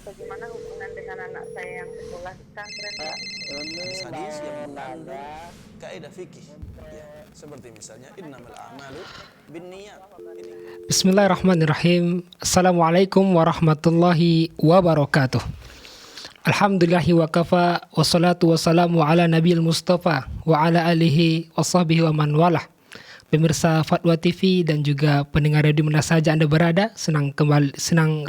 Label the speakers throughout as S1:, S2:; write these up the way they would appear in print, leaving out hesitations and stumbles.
S1: bagaimana hubungan dengan anak saya yang sekolah di pesantren ya?
S2: Hadis yang mengandung kaidah fikih ya, seperti misalnya innamal a'malu binniyat.
S3: Bismillahirrahmanirrahim. Assalamualaikum warahmatullahi wabarakatuh. Alhamdulillahi wa kafa, wassalatu wassalamu ala nabiyil mustafa wa ala alihi wa sahbihi wa man walah. Pemirsa Fatwa TV dan juga pendengar radio mana saja Anda berada, senang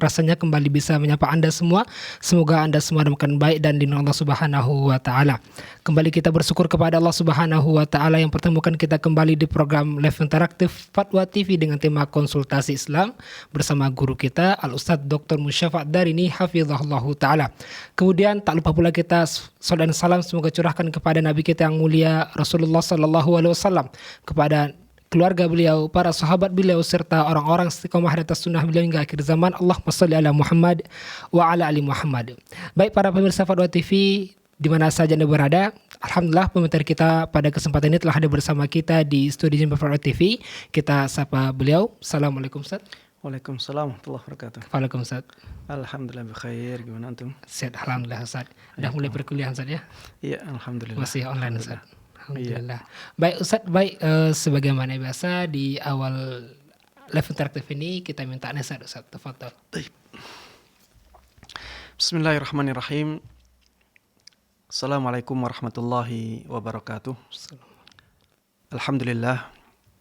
S3: rasanya kembali bisa menyapa Anda semua. Semoga Anda semua dalam keadaan baik dan dilindungi Allah Subhanahu wa taala. Kembali kita bersyukur kepada Allah Subhanahu wa taala yang pertemukan kita kembali di program live interaktif Fatwa TV dengan tema konsultasi Islam bersama guru kita Al Ustadz Dr. Musyafa' Darini hafizahullahu taala. Kemudian tak lupa pula kita salam dan salam semoga curahkan kepada nabi kita yang mulia Rasulullah sallallahu alaihi wasallam, kepada keluarga beliau, para sahabat beliau, serta orang-orang istiqomah di atas sunnah beliau hingga akhir zaman. Allahumma shalli ala Muhammad wa ala ali Muhammad. Baik para pemirsa Fatwa TV di mana saja Anda berada, alhamdulillah pemirsa kita pada kesempatan ini telah hadir bersama kita di studio Jember Fatwa TV. Kita sapa beliau. Assalamualaikum Ustaz.
S2: Waalaikumsalam warahmatullahi wabarakatuh.
S3: Waalaikumsalam.
S2: Alhamdulillah bikhair, gimana antum?
S3: Sehat alhamdulillah Ustaz. Dah mulai perkuliahan Ustaz ya?
S2: Iya, alhamdulillah.
S3: Masih online Ustaz. Alhamdulillah. Baik Ustaz, sebagaimana biasa di awal live interaktif ini kita minta nasihat Ustaz. Tafadhol.
S2: Bismillahirrahmanirrahim. Assalamualaikum warahmatullahi wabarakatuh. Alhamdulillah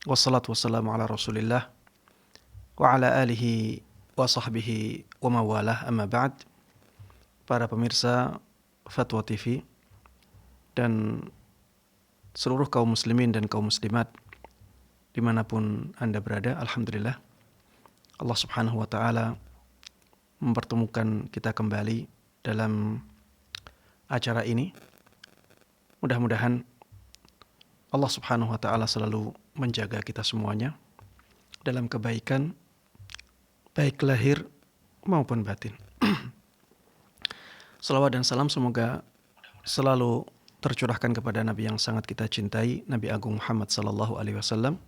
S2: wassalatu wassalamu ala Rasulillah wa ala alihi wa sahbihi wa mawalah, amma ba'd. Para pemirsa Fatwa TV dan seluruh kaum muslimin dan kaum muslimat dimanapun Anda berada, alhamdulillah Allah subhanahu wa ta'ala mempertemukan kita kembali dalam acara ini. Mudah-mudahan Allah subhanahu wa ta'ala selalu menjaga kita semuanya dalam kebaikan, baik lahir maupun batin. Salawat dan salam semoga selalu tercurahkan kepada Nabi yang sangat kita cintai, Nabi Agung Muhammad sallallahu alaihi wasallam.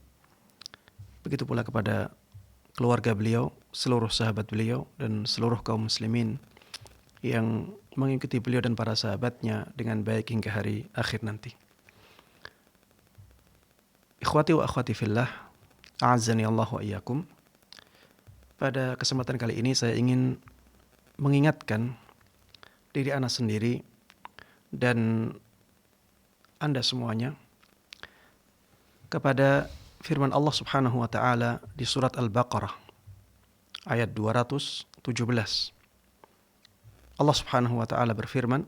S2: Begitu pula kepada keluarga beliau, seluruh sahabat beliau dan seluruh kaum muslimin yang mengikuti beliau dan para sahabatnya dengan baik hingga hari akhir nanti. Ikhwati wa akhwati fillah, a'azzani Allah wa iyyakum. Pada kesempatan kali ini saya ingin mengingatkan diri Anda sendiri dan Anda semuanya kepada firman Allah Subhanahu wa taala di surat Al-Baqarah ayat 217. Allah Subhanahu wa taala berfirman,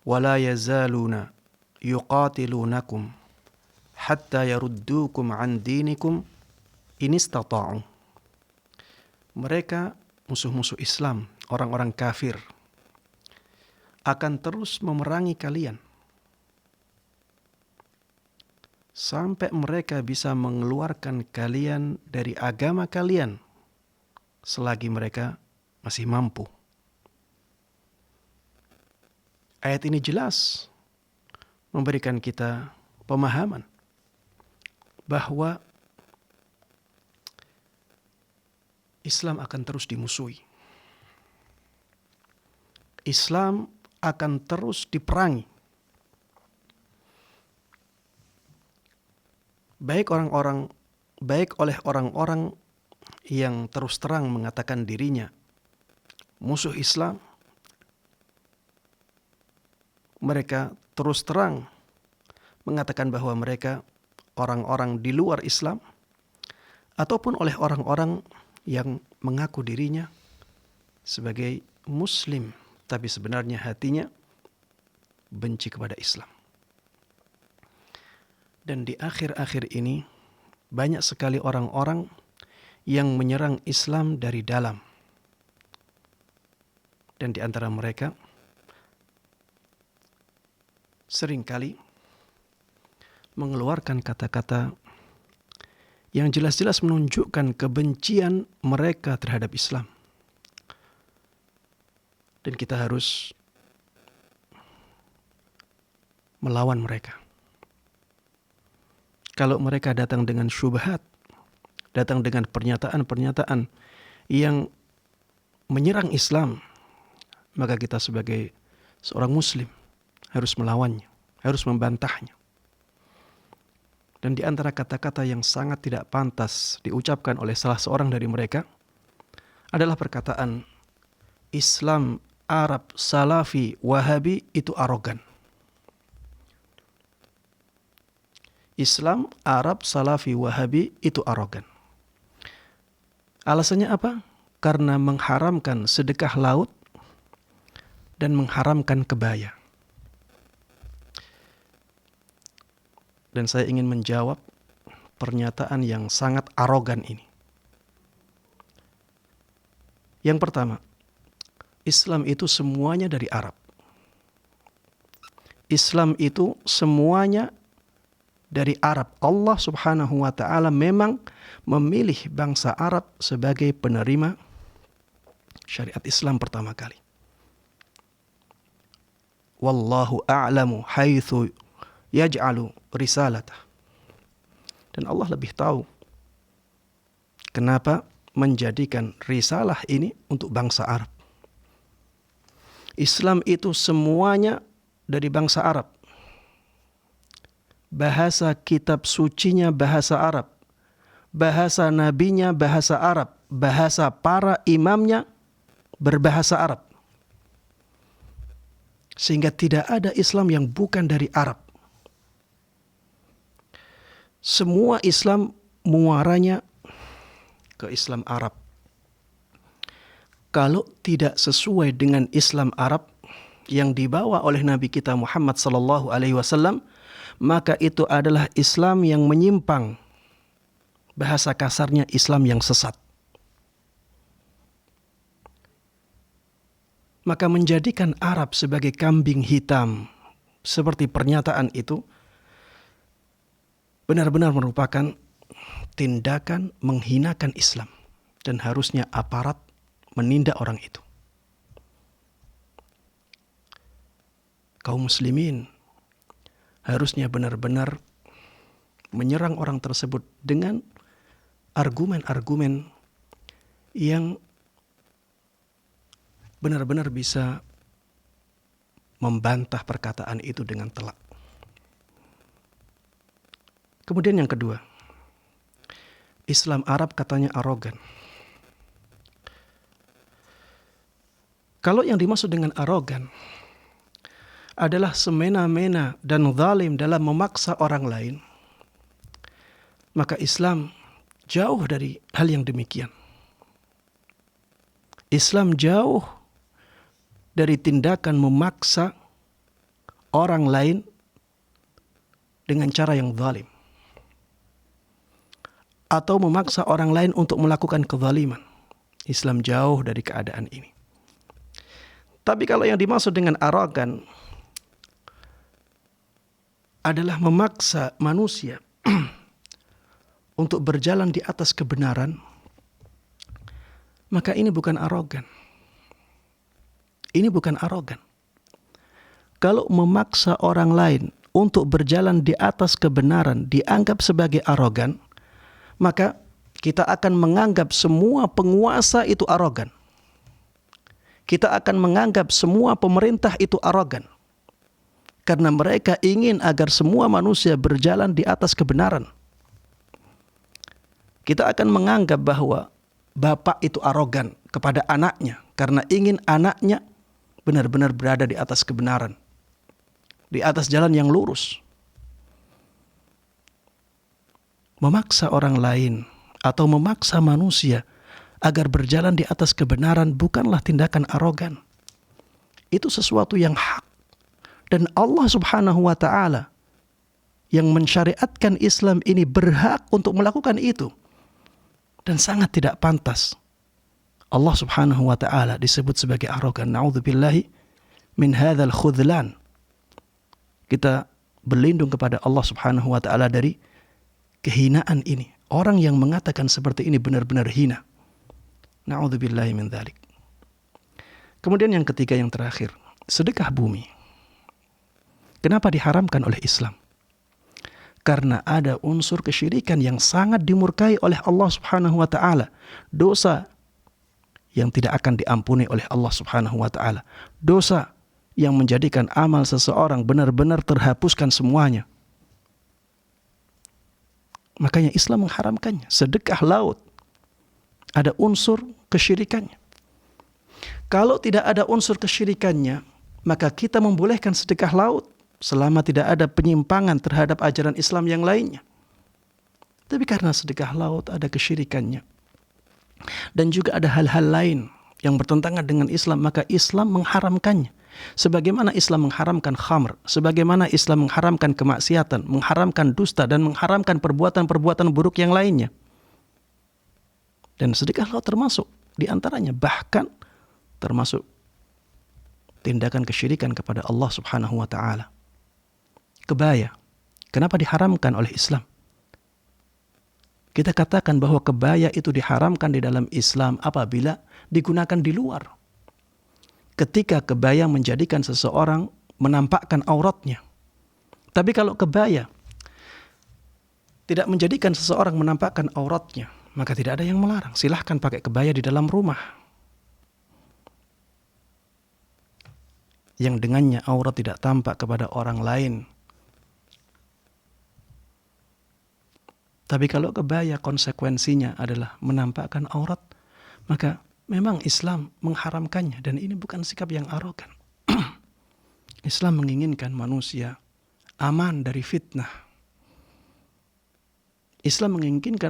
S2: "Wala yazaluna yuqatilunakum hatta yaruddukum an dinikum in istata'u." Mereka musuh-musuh Islam, orang-orang kafir, akan terus memerangi kalian sampai mereka bisa mengeluarkan kalian dari agama kalian selagi mereka masih mampu. Ayat ini jelas memberikan kita pemahaman bahwa Islam akan terus dimusuhi. Islam akan terus diperangi. Baik oleh orang-orang yang terus terang mengatakan dirinya musuh Islam, mereka terus terang mengatakan bahwa mereka orang-orang di luar Islam, ataupun oleh orang-orang yang mengaku dirinya sebagai Muslim, tapi sebenarnya hatinya benci kepada Islam. Dan di akhir-akhir ini banyak sekali orang-orang yang menyerang Islam dari dalam. Dan di antara mereka seringkali mengeluarkan kata-kata yang jelas-jelas menunjukkan kebencian mereka terhadap Islam. Dan kita harus melawan mereka. Kalau mereka datang dengan syubhat, datang dengan pernyataan-pernyataan yang menyerang Islam, maka kita sebagai seorang muslim harus melawannya, harus membantahnya. Dan di antara kata-kata yang sangat tidak pantas diucapkan oleh salah seorang dari mereka adalah perkataan Islam, Arab, Salafi, Wahabi itu arogan. Islam, Arab, Salafi, Wahabi itu arogan. Alasannya apa? Karena mengharamkan sedekah laut dan mengharamkan kebaya. Dan saya ingin menjawab pernyataan yang sangat arogan ini. Yang pertama, Islam itu semuanya dari Arab. Islam itu semuanya dari Arab. Allah Subhanahu wa ta'ala memang memilih bangsa Arab sebagai penerima syariat Islam pertama kali. Wallahu a'lamu haitsu yaj'alu risalatah. Dan Allah lebih tahu kenapa menjadikan risalah ini untuk bangsa Arab. Islam itu semuanya dari bangsa Arab. Bahasa kitab sucinya bahasa Arab. Bahasa nabinya bahasa Arab. Bahasa para imamnya berbahasa Arab. Sehingga tidak ada Islam yang bukan dari Arab. Semua Islam muaranya ke Islam Arab. Kalau tidak sesuai dengan Islam Arab yang dibawa oleh Nabi kita Muhammad sallallahu alaihi wasallam, maka itu adalah Islam yang menyimpang. Bahasa kasarnya Islam yang sesat. Maka menjadikan Arab sebagai kambing hitam seperti pernyataan itu benar-benar merupakan tindakan menghinakan Islam, dan harusnya aparat menindak orang itu. Kaum muslimin harusnya benar-benar menyerang orang tersebut dengan argumen-argumen yang benar-benar bisa membantah perkataan itu dengan telak. Kemudian yang kedua, Islam Arab katanya arogan. Kalau yang dimaksud dengan arogan adalah semena-mena dan zalim dalam memaksa orang lain, maka Islam jauh dari hal yang demikian. Islam jauh dari tindakan memaksa orang lain dengan cara yang zalim, atau memaksa orang lain untuk melakukan kezaliman. Islam jauh dari keadaan ini. Tapi kalau yang dimaksud dengan arogan adalah memaksa manusia untuk berjalan di atas kebenaran, maka ini bukan arogan. Ini bukan arogan. Kalau memaksa orang lain untuk berjalan di atas kebenaran dianggap sebagai arogan, maka kita akan menganggap semua penguasa itu arogan. Kita akan menganggap semua pemerintah itu arogan. Karena mereka ingin agar semua manusia berjalan di atas kebenaran. Kita akan menganggap bahwa bapak itu arogan kepada anaknya karena ingin anaknya benar-benar berada di atas kebenaran, di atas jalan yang lurus. Memaksa orang lain atau memaksa manusia agar berjalan di atas kebenaran bukanlah tindakan arogan. Itu sesuatu yang hak. Dan Allah Subhanahu wa ta'ala yang mensyariatkan Islam ini berhak untuk melakukan itu. Dan sangat tidak pantas Allah Subhanahu wa ta'ala disebut sebagai arogan. Na'udzubillahi min hadzal khudlan. Kita berlindung kepada Allah Subhanahu wa ta'ala dari kehinaan ini. Orang yang mengatakan seperti ini benar-benar hina. Na'udzubillahi min dzalik. Kemudian yang ketiga, yang terakhir, sedekah bumi. Kenapa diharamkan oleh Islam? Karena ada unsur kesyirikan yang sangat dimurkai oleh Allah Subhanahu wa ta'ala. Dosa yang tidak akan diampuni oleh Allah Subhanahu wa taala. Dosa yang menjadikan amal seseorang benar-benar terhapuskan semuanya. Makanya Islam mengharamkannya. Sedekah laut ada unsur kesyirikannya. Kalau tidak ada unsur kesyirikannya, maka kita membolehkan sedekah laut selama tidak ada penyimpangan terhadap ajaran Islam yang lainnya. Tapi karena sedekah laut ada kesyirikannya dan juga ada hal-hal lain yang bertentangan dengan Islam, maka Islam mengharamkannya. Sebagaimana Islam mengharamkan khamr, sebagaimana Islam mengharamkan kemaksiatan, mengharamkan dusta, dan mengharamkan perbuatan-perbuatan buruk yang lainnya. Dan sedekah laut termasuk di antaranya, bahkan termasuk tindakan kesyirikan kepada Allah Subhanahu wa taala. Kebaya, kenapa diharamkan oleh Islam? Kita katakan bahwa kebaya itu diharamkan di dalam Islam apabila digunakan di luar. Ketika kebaya menjadikan seseorang menampakkan auratnya. Tapi kalau kebaya tidak menjadikan seseorang menampakkan auratnya, maka tidak ada yang melarang. Silahkan pakai kebaya di dalam rumah, yang dengannya aurat tidak tampak kepada orang lain. Tapi kalau kebaya konsekuensinya adalah menampakkan aurat, maka memang Islam mengharamkannya, dan ini bukan sikap yang arogan. Islam menginginkan manusia aman dari fitnah. Islam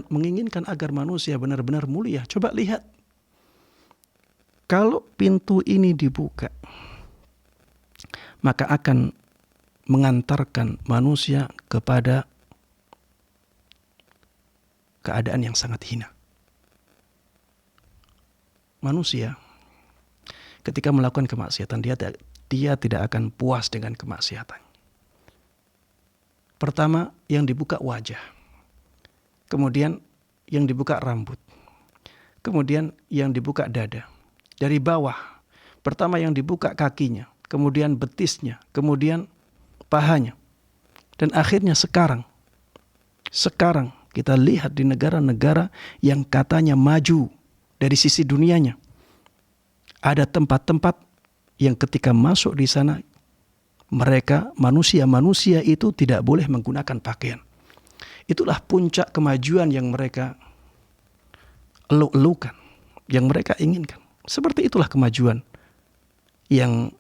S2: menginginkan agar manusia benar-benar mulia. Coba lihat, kalau pintu ini dibuka, maka akan mengantarkan manusia kepada keadaan yang sangat hina. Manusia ketika melakukan kemaksiatan, dia tidak akan puas dengan kemaksiatan. Pertama, yang dibuka wajah. Kemudian yang dibuka rambut. Kemudian yang dibuka dada. Dari bawah, pertama yang dibuka kakinya, kemudian betisnya, kemudian pahanya. Dan akhirnya sekarang kita lihat di negara-negara yang katanya maju dari sisi dunianya, ada tempat-tempat yang ketika masuk di sana, manusia itu tidak boleh menggunakan pakaian. Itulah puncak kemajuan yang mereka eluk-elukan, yang mereka inginkan. Seperti itulah kemajuan yang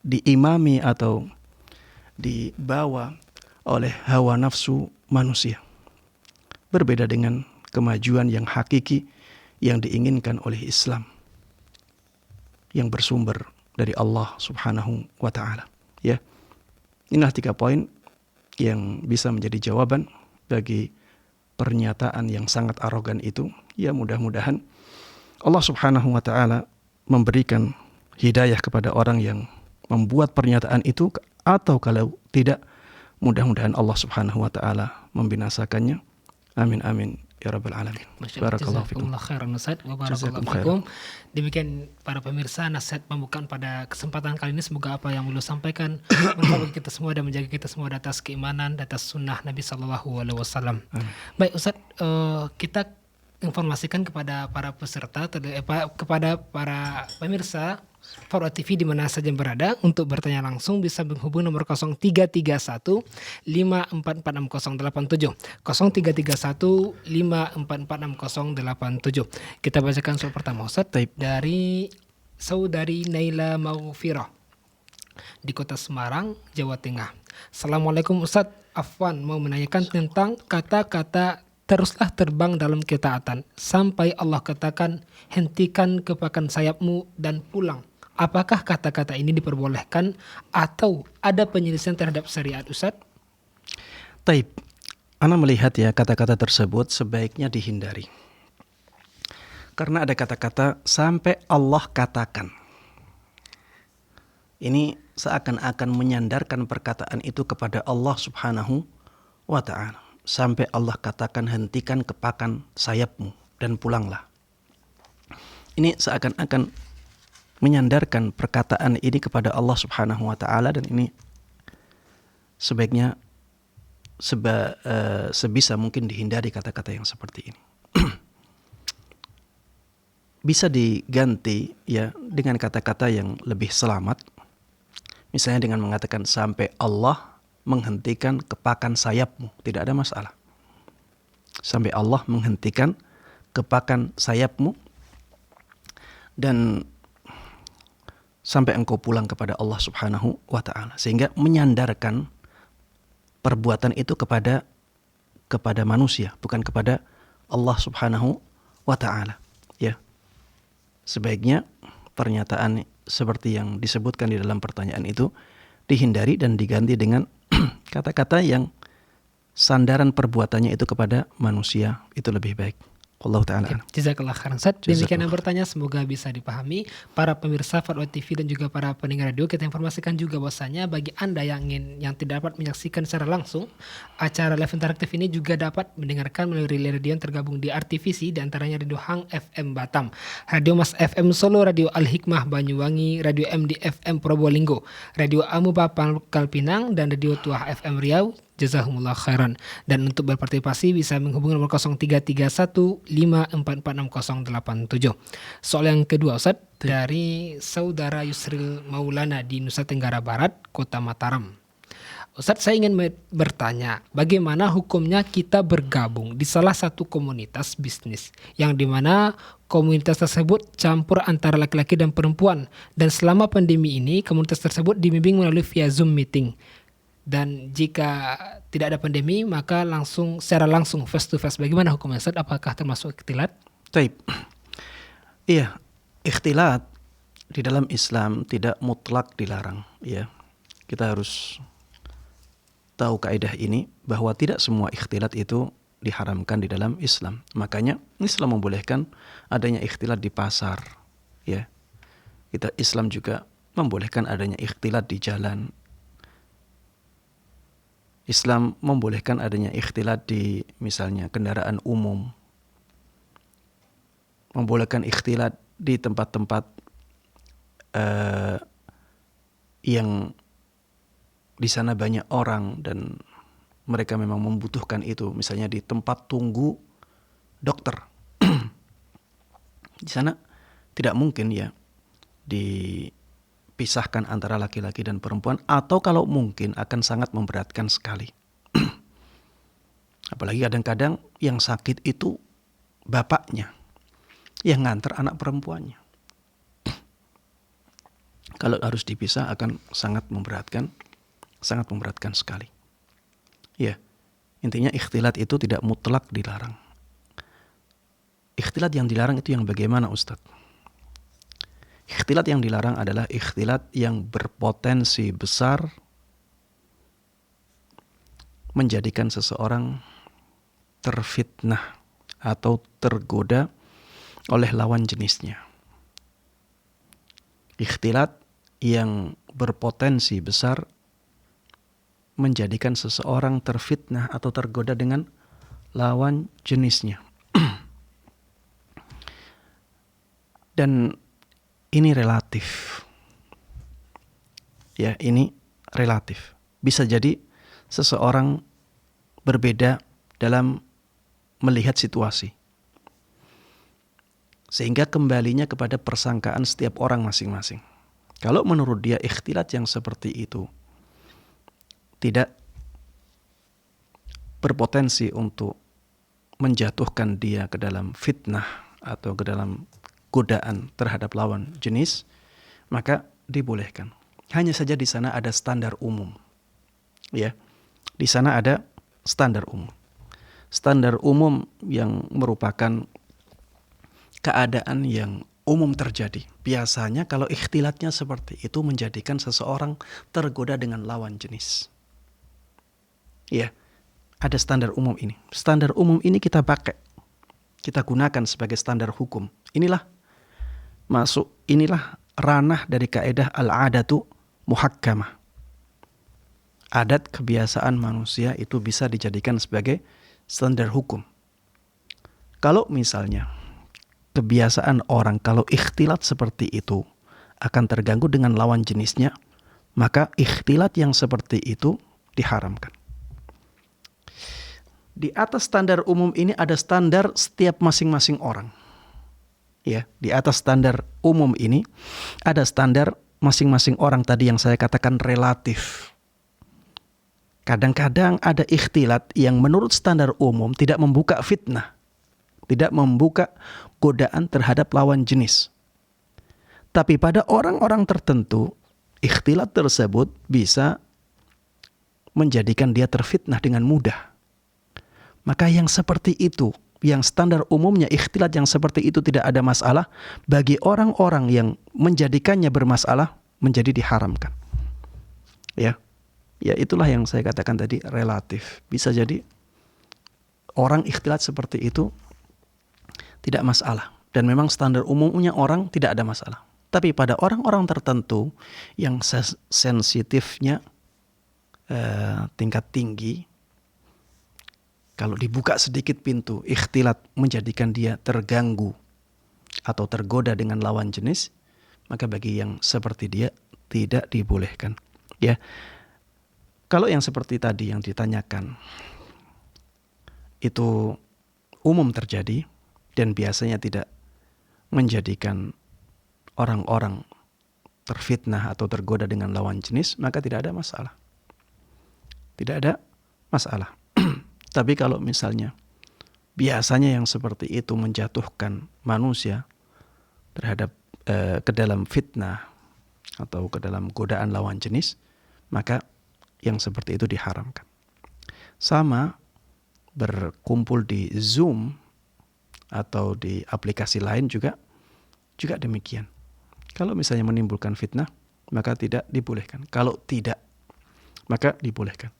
S2: diimami atau dibawa oleh hawa nafsu manusia. Berbeda dengan kemajuan yang hakiki yang diinginkan oleh Islam, yang bersumber dari Allah Subhanahu wa taala. Ya. Inilah 3 poin yang bisa menjadi jawaban bagi pernyataan yang sangat arogan itu. Ya, mudah-mudahan Allah Subhanahu wa taala memberikan hidayah kepada orang yang membuat pernyataan itu, atau kalau tidak, mudah-mudahan Allah Subhanahu wa taala membinasakannya. Amin amin ya rabbal alamin. Barakallahu fikum.
S3: Jazakumullah khairan Ustaz wa barakallahu fikum. Demikian para pemirsa nasihat pembukaan pada kesempatan kali ini, semoga apa yang beliau sampaikan menjaga kita semua dan menjaga kita semua di atas keimanan, di atas sunnah Nabi sallallahu alaihi wasallam. Baik Ustaz, kita informasikan kepada para peserta, kepada para pemirsa Farwa TV di mana saja berada, untuk bertanya langsung bisa menghubungi nomor 0331 544687 0331 544687. Kita bacakan soal pertama Ustaz dari saudari Naila Maghfirah di Kota Semarang, Jawa Tengah. Assalamualaikum Ustaz, Afwan mau menanyakan tentang kata-kata teruslah terbang dalam ketaatan sampai Allah katakan hentikan kepakan sayapmu dan pulang. Apakah kata-kata ini diperbolehkan atau ada penyelesaian terhadap syariat Ustaz?
S2: Taib, ana melihat ya kata-kata tersebut sebaiknya dihindari. Karena ada kata-kata sampai Allah katakan. Ini seakan-akan menyandarkan perkataan itu kepada Allah Subhanahu wa ta'ala. Sampai Allah katakan hentikan kepakan sayapmu dan pulanglah. Ini seakan-akan menyandarkan perkataan ini kepada Allah Subhanahu wa ta'ala, dan ini sebaiknya sebisa mungkin dihindari kata-kata yang seperti ini. bisa diganti ya dengan kata-kata yang lebih selamat. Misalnya dengan mengatakan sampai Allah menghentikan kepakan sayapmu, tidak ada masalah. Sampai Allah menghentikan kepakan sayapmu dan sampai engkau pulang kepada Allah Subhanahu wa taala, sehingga menyandarkan perbuatan itu kepada manusia, bukan kepada Allah Subhanahu wa taala, ya. Sebaiknya pernyataan seperti yang disebutkan di dalam pertanyaan itu dihindari dan diganti dengan kata-kata yang sandaran perbuatannya itu kepada manusia, itu lebih baik. Wallahu ta'ala a'lam.
S3: Jazakallah khairan Ustaz. Demikian yang bertanya, semoga bisa dipahami para pemirsa Fatwa TV dan juga para pendengar radio. Kita informasikan juga bahwasanya bagi Anda yang tidak dapat menyaksikan secara langsung acara live interaktif ini juga dapat mendengarkan melalui relay radio yang tergabung di RTVC, di antaranya Radio Hang FM Batam, Radio Mas FM Solo, Radio Al Hikmah Banyuwangi, Radio MD FM Probolinggo, Radio Amu Pangkal Pinang, dan Radio Tuah FM Riau. Jazakumullah khairan. Dan untuk berpartisipasi bisa menghubungi nomor 0331544687. Soal yang kedua Ustaz, dari saudara Yusril Maulana di Nusa Tenggara Barat, Kota Mataram. Ustaz, saya ingin bertanya, bagaimana hukumnya kita bergabung di salah satu komunitas bisnis yang dimana komunitas tersebut campur antara laki-laki dan perempuan, dan selama pandemi ini komunitas tersebut dibimbing melalui via Zoom meeting. Dan jika tidak ada pandemi, maka secara langsung face to face. Bagaimana hukumnya Ustaz? Apakah termasuk ikhtilat?
S2: Taib. Iya, ikhtilat di dalam Islam tidak mutlak dilarang, ya. Kita harus tahu kaidah ini bahwa tidak semua ikhtilat itu diharamkan di dalam Islam. Makanya Islam membolehkan adanya ikhtilat di pasar, ya. Islam juga membolehkan adanya ikhtilat di jalan. Islam membolehkan adanya ikhtilat di misalnya kendaraan umum. Membolehkan ikhtilat di tempat-tempat yang di sana banyak orang dan mereka memang membutuhkan itu. Misalnya di tempat tunggu dokter. Di sana tidak mungkin ya dipisahkan antara laki-laki dan perempuan, atau kalau mungkin akan sangat memberatkan sekali. Apalagi kadang-kadang yang sakit itu bapaknya yang nganter anak perempuannya. Kalau harus dipisah akan sangat memberatkan sekali. Ya, intinya ikhtilat itu tidak mutlak dilarang. Ikhtilat yang dilarang itu yang bagaimana Ustadz? Ikhtilat yang dilarang adalah ikhtilat yang berpotensi besar menjadikan seseorang terfitnah atau tergoda oleh lawan jenisnya. Ikhtilat yang berpotensi besar menjadikan seseorang terfitnah atau tergoda dengan lawan jenisnya. Dan ini relatif. Ya, ini relatif. Bisa jadi seseorang berbeda dalam melihat situasi. Sehingga kembalinya kepada persangkaan setiap orang masing-masing. Kalau menurut dia ikhtilat yang seperti itu tidak berpotensi untuk menjatuhkan dia ke dalam fitnah atau ke dalam godaan terhadap lawan jenis, maka dibolehkan. Hanya saja di sana ada standar umum. Ya. Di sana ada standar umum. Standar umum yang merupakan keadaan yang umum terjadi. Biasanya kalau ikhtilatnya seperti itu menjadikan seseorang tergoda dengan lawan jenis. Ya, ada standar umum ini. Standar umum ini kita pakai. Kita gunakan sebagai standar hukum. Inilah ranah dari kaidah al-adatu muhakkamah. Adat kebiasaan manusia itu bisa dijadikan sebagai standar hukum. Kalau misalnya kebiasaan orang kalau ikhtilat seperti itu akan terganggu dengan lawan jenisnya, maka ikhtilat yang seperti itu diharamkan. Di atas standar umum ini ada standar setiap masing-masing orang. Ya, di atas standar umum ini ada standar masing-masing orang tadi yang saya katakan relatif. Kadang-kadang ada ikhtilat yang menurut standar umum tidak membuka fitnah, tidak membuka godaan terhadap lawan jenis. Tapi pada orang-orang tertentu, ikhtilat tersebut bisa menjadikan dia terfitnah dengan mudah. Maka yang seperti itu, yang standar umumnya ikhtilat yang seperti itu tidak ada masalah, bagi orang-orang yang menjadikannya bermasalah menjadi diharamkan. Ya, itulah yang saya katakan tadi relatif. Bisa jadi orang ikhtilat seperti itu tidak masalah, dan memang standar umumnya orang tidak ada masalah. Tapi pada orang-orang tertentu yang sensitifnya tingkat tinggi, kalau dibuka sedikit pintu ikhtilat menjadikan dia terganggu atau tergoda dengan lawan jenis, maka bagi yang seperti dia tidak dibolehkan. Ya, kalau yang seperti tadi yang ditanyakan itu umum terjadi dan biasanya tidak menjadikan orang-orang terfitnah atau tergoda dengan lawan jenis, maka tidak ada masalah. Tidak ada masalah. Tapi kalau misalnya biasanya yang seperti itu menjatuhkan manusia terhadap ke dalam fitnah atau ke dalam godaan lawan jenis, maka yang seperti itu diharamkan. Sama berkumpul di Zoom atau di aplikasi lain juga demikian. Kalau misalnya menimbulkan fitnah, maka tidak dibolehkan. Kalau tidak, maka dibolehkan.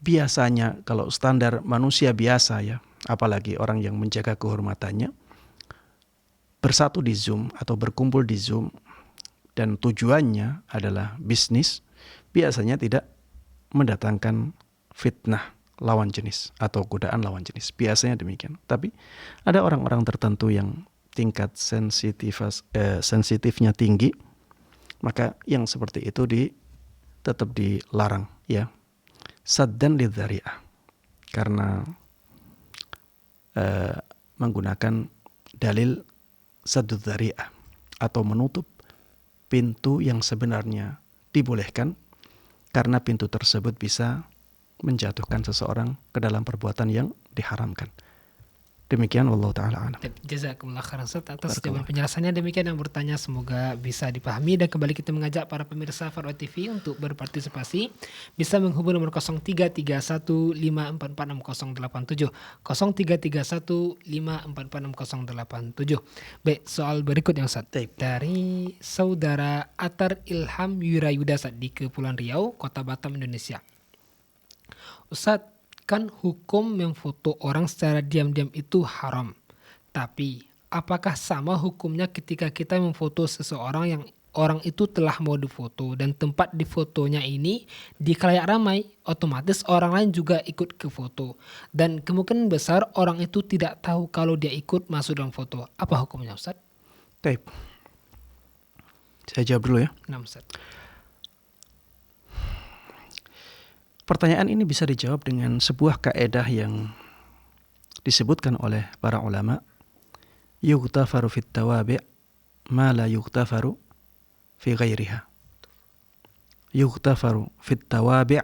S2: Biasanya kalau standar manusia biasa ya, apalagi orang yang menjaga kehormatannya, bersatu di Zoom atau berkumpul di Zoom dan tujuannya adalah bisnis, biasanya tidak mendatangkan fitnah lawan jenis atau godaan lawan jenis. Biasanya demikian. Tapi ada orang-orang tertentu yang tingkat sensitifnya tinggi, maka yang seperti itu tetap dilarang ya. Saddan lidzari'ah, karena menggunakan dalil saddud dzari'ah atau menutup pintu yang sebenarnya dibolehkan, karena pintu tersebut bisa menjatuhkan seseorang ke dalam perbuatan yang diharamkan. Demikian wallahu taala a'lam.
S3: Jazakumullah khairan Ustaz atas jawaban penjelasannya. Demikian yang bertanya semoga bisa dipahami, dan kembali kita mengajak para pemirsa Faro TV untuk berpartisipasi. Bisa menghubungi nomor 0331544687 0331544687. Baik, soal berikutnya Ustaz. Dari saudara Atar Ilham Yurayuda di Kepulauan Riau, Kota Batam, Indonesia. Ustaz, kan hukum memfoto orang secara diam-diam itu haram. Tapi apakah sama hukumnya ketika kita memfoto seseorang yang orang itu telah mau difoto dan tempat difotonya ini di khalayak ramai, otomatis orang lain juga ikut ke foto. Dan kemungkinan besar orang itu tidak tahu kalau dia ikut masuk dalam foto. Apa hukumnya Ustaz?
S2: Baik. Saya jawab dulu ya.
S3: Nah, Ustaz.
S2: Pertanyaan ini bisa dijawab dengan sebuah kaedah yang disebutkan oleh para ulama. Yughtafaru fit tawabi' ma la yughtafaru fi ghairiha. Yughtafaru fit tawabi'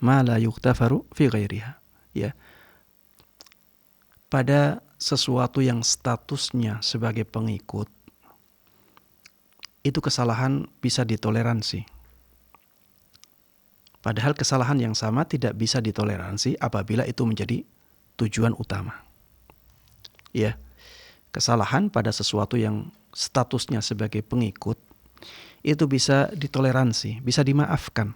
S2: ma la yughtafaru fi ghairiha. Ya. Pada sesuatu yang statusnya sebagai pengikut, itu kesalahan bisa ditoleransi. Padahal kesalahan yang sama tidak bisa ditoleransi apabila itu menjadi tujuan utama. Ya, kesalahan pada sesuatu yang statusnya sebagai pengikut itu bisa ditoleransi, bisa dimaafkan.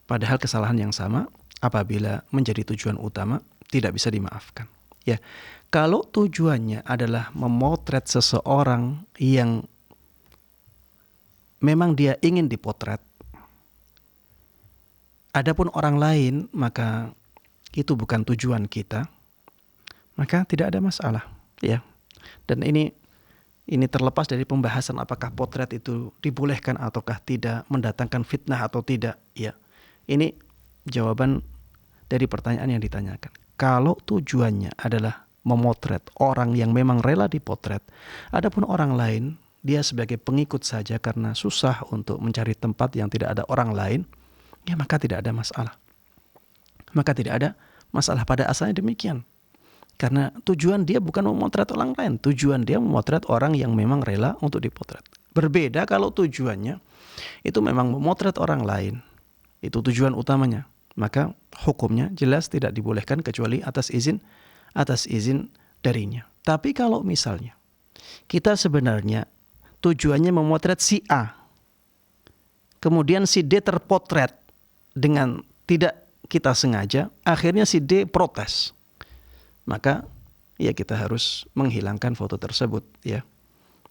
S2: Padahal kesalahan yang sama apabila menjadi tujuan utama tidak bisa dimaafkan. Ya, kalau tujuannya adalah memotret seseorang yang memang dia ingin dipotret, adapun orang lain maka itu bukan tujuan kita, maka tidak ada masalah ya. Dan ini terlepas dari pembahasan apakah potret itu dibolehkan ataukah tidak, mendatangkan fitnah atau tidak ya. Ini jawaban dari pertanyaan yang ditanyakan. Kalau tujuannya adalah memotret orang yang memang rela dipotret. Adapun orang lain, dia sebagai pengikut saja karena susah untuk mencari tempat yang tidak ada orang lain, ya maka tidak ada masalah. Maka tidak ada masalah, pada asalnya demikian. Karena tujuan dia bukan memotret orang lain, tujuan dia memotret orang yang memang rela untuk dipotret. Berbeda kalau tujuannya itu memang memotret orang lain, itu tujuan utamanya, maka hukumnya jelas tidak dibolehkan kecuali atas izin darinya. Tapi kalau misalnya kita sebenarnya tujuannya memotret si A, kemudian si D terpotret dengan tidak kita sengaja, akhirnya si D protes, maka ya kita harus menghilangkan foto tersebut, ya.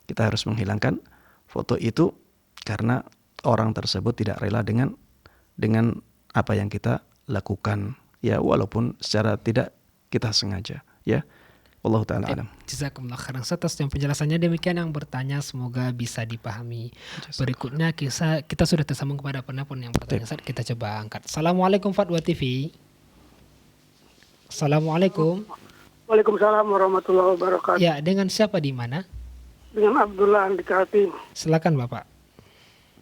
S2: Kita harus menghilangkan foto itu karena orang tersebut tidak rela dengan apa yang kita lakukan, ya, walaupun secara tidak kita sengaja, ya. Wallahu ta'ala alam.
S3: Jazakumullah khairan atas yang penjelasannya. Demikian yang bertanya, semoga bisa dipahami. Berikutnya kita sudah tersambung kepada penelpon yang bertanya. Kita coba angkat. Assalamualaikum Fatwa TV. Assalamualaikum.
S4: Waalaikumsalam warahmatullahi wabarakatuh.
S3: Ya, dengan siapa di mana?
S4: Dengan Abdullah di Kaltim.
S3: Silakan Bapak.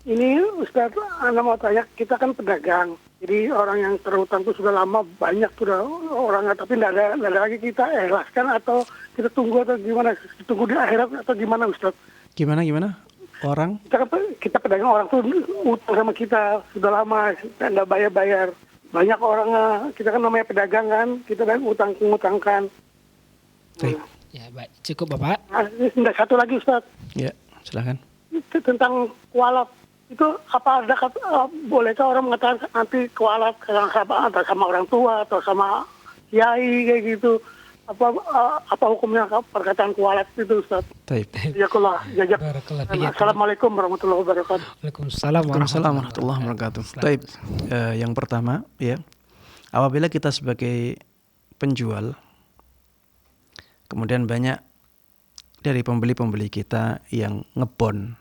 S4: Ini Ustaz, Anda mau tanya, kita kan pedagang. Jadi orang yang terhutang itu sudah lama, banyak sudah orangnya, tapi tidak ada lagi kita ikhlaskan atau kita tunggu atau gimana? Tunggu di akhirat atau gimana Ustaz?
S2: Gimana? Orang?
S4: Kita pedagang, orang tuh utang sama kita sudah lama, tidak bayar. Banyak orang, kita kan namanya pedagang kan, kita kan utang-utangkan.
S3: Ya baik, cukup Bapak.
S4: Nah, ini satu lagi Ustaz.
S2: Ya, silakan.
S4: Itu tentang kualat. Itu apa ada bolehkah orang mengatakan nanti kualat sama orang tua atau sama kiai kayak gitu? Apa hukumnya perkataan kualat itu Ustaz?
S2: Baik.
S4: Jazakallah. Assalamualaikum warahmatullahi wabarakatuh.
S3: Waalaikumsalam
S2: warahmatullahi wabarakatuh. Baik. Yang pertama, ya, apabila kita sebagai penjual, kemudian banyak dari pembeli-pembeli kita yang ngebon,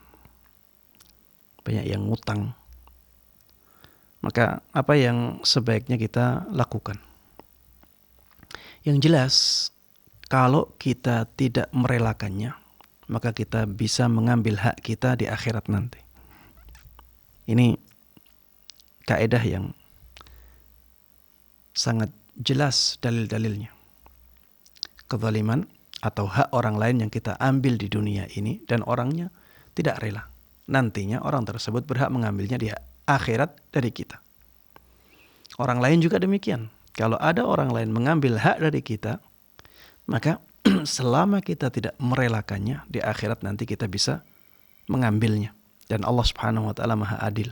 S2: banyak yang ngutang, maka apa yang sebaiknya kita lakukan? Yang jelas, kalau kita tidak merelakannya, maka kita bisa mengambil hak kita di akhirat nanti. Ini kaidah yang sangat jelas dalil-dalilnya. Kezaliman atau hak orang lain yang kita ambil di dunia ini dan orangnya tidak rela, nantinya orang tersebut berhak mengambilnya di akhirat dari kita. Orang lain juga demikian. Kalau ada orang lain mengambil hak dari kita, maka selama kita tidak merelakannya, di akhirat nanti kita bisa mengambilnya. Dan Allah Subhanahu wa taala Maha Adil.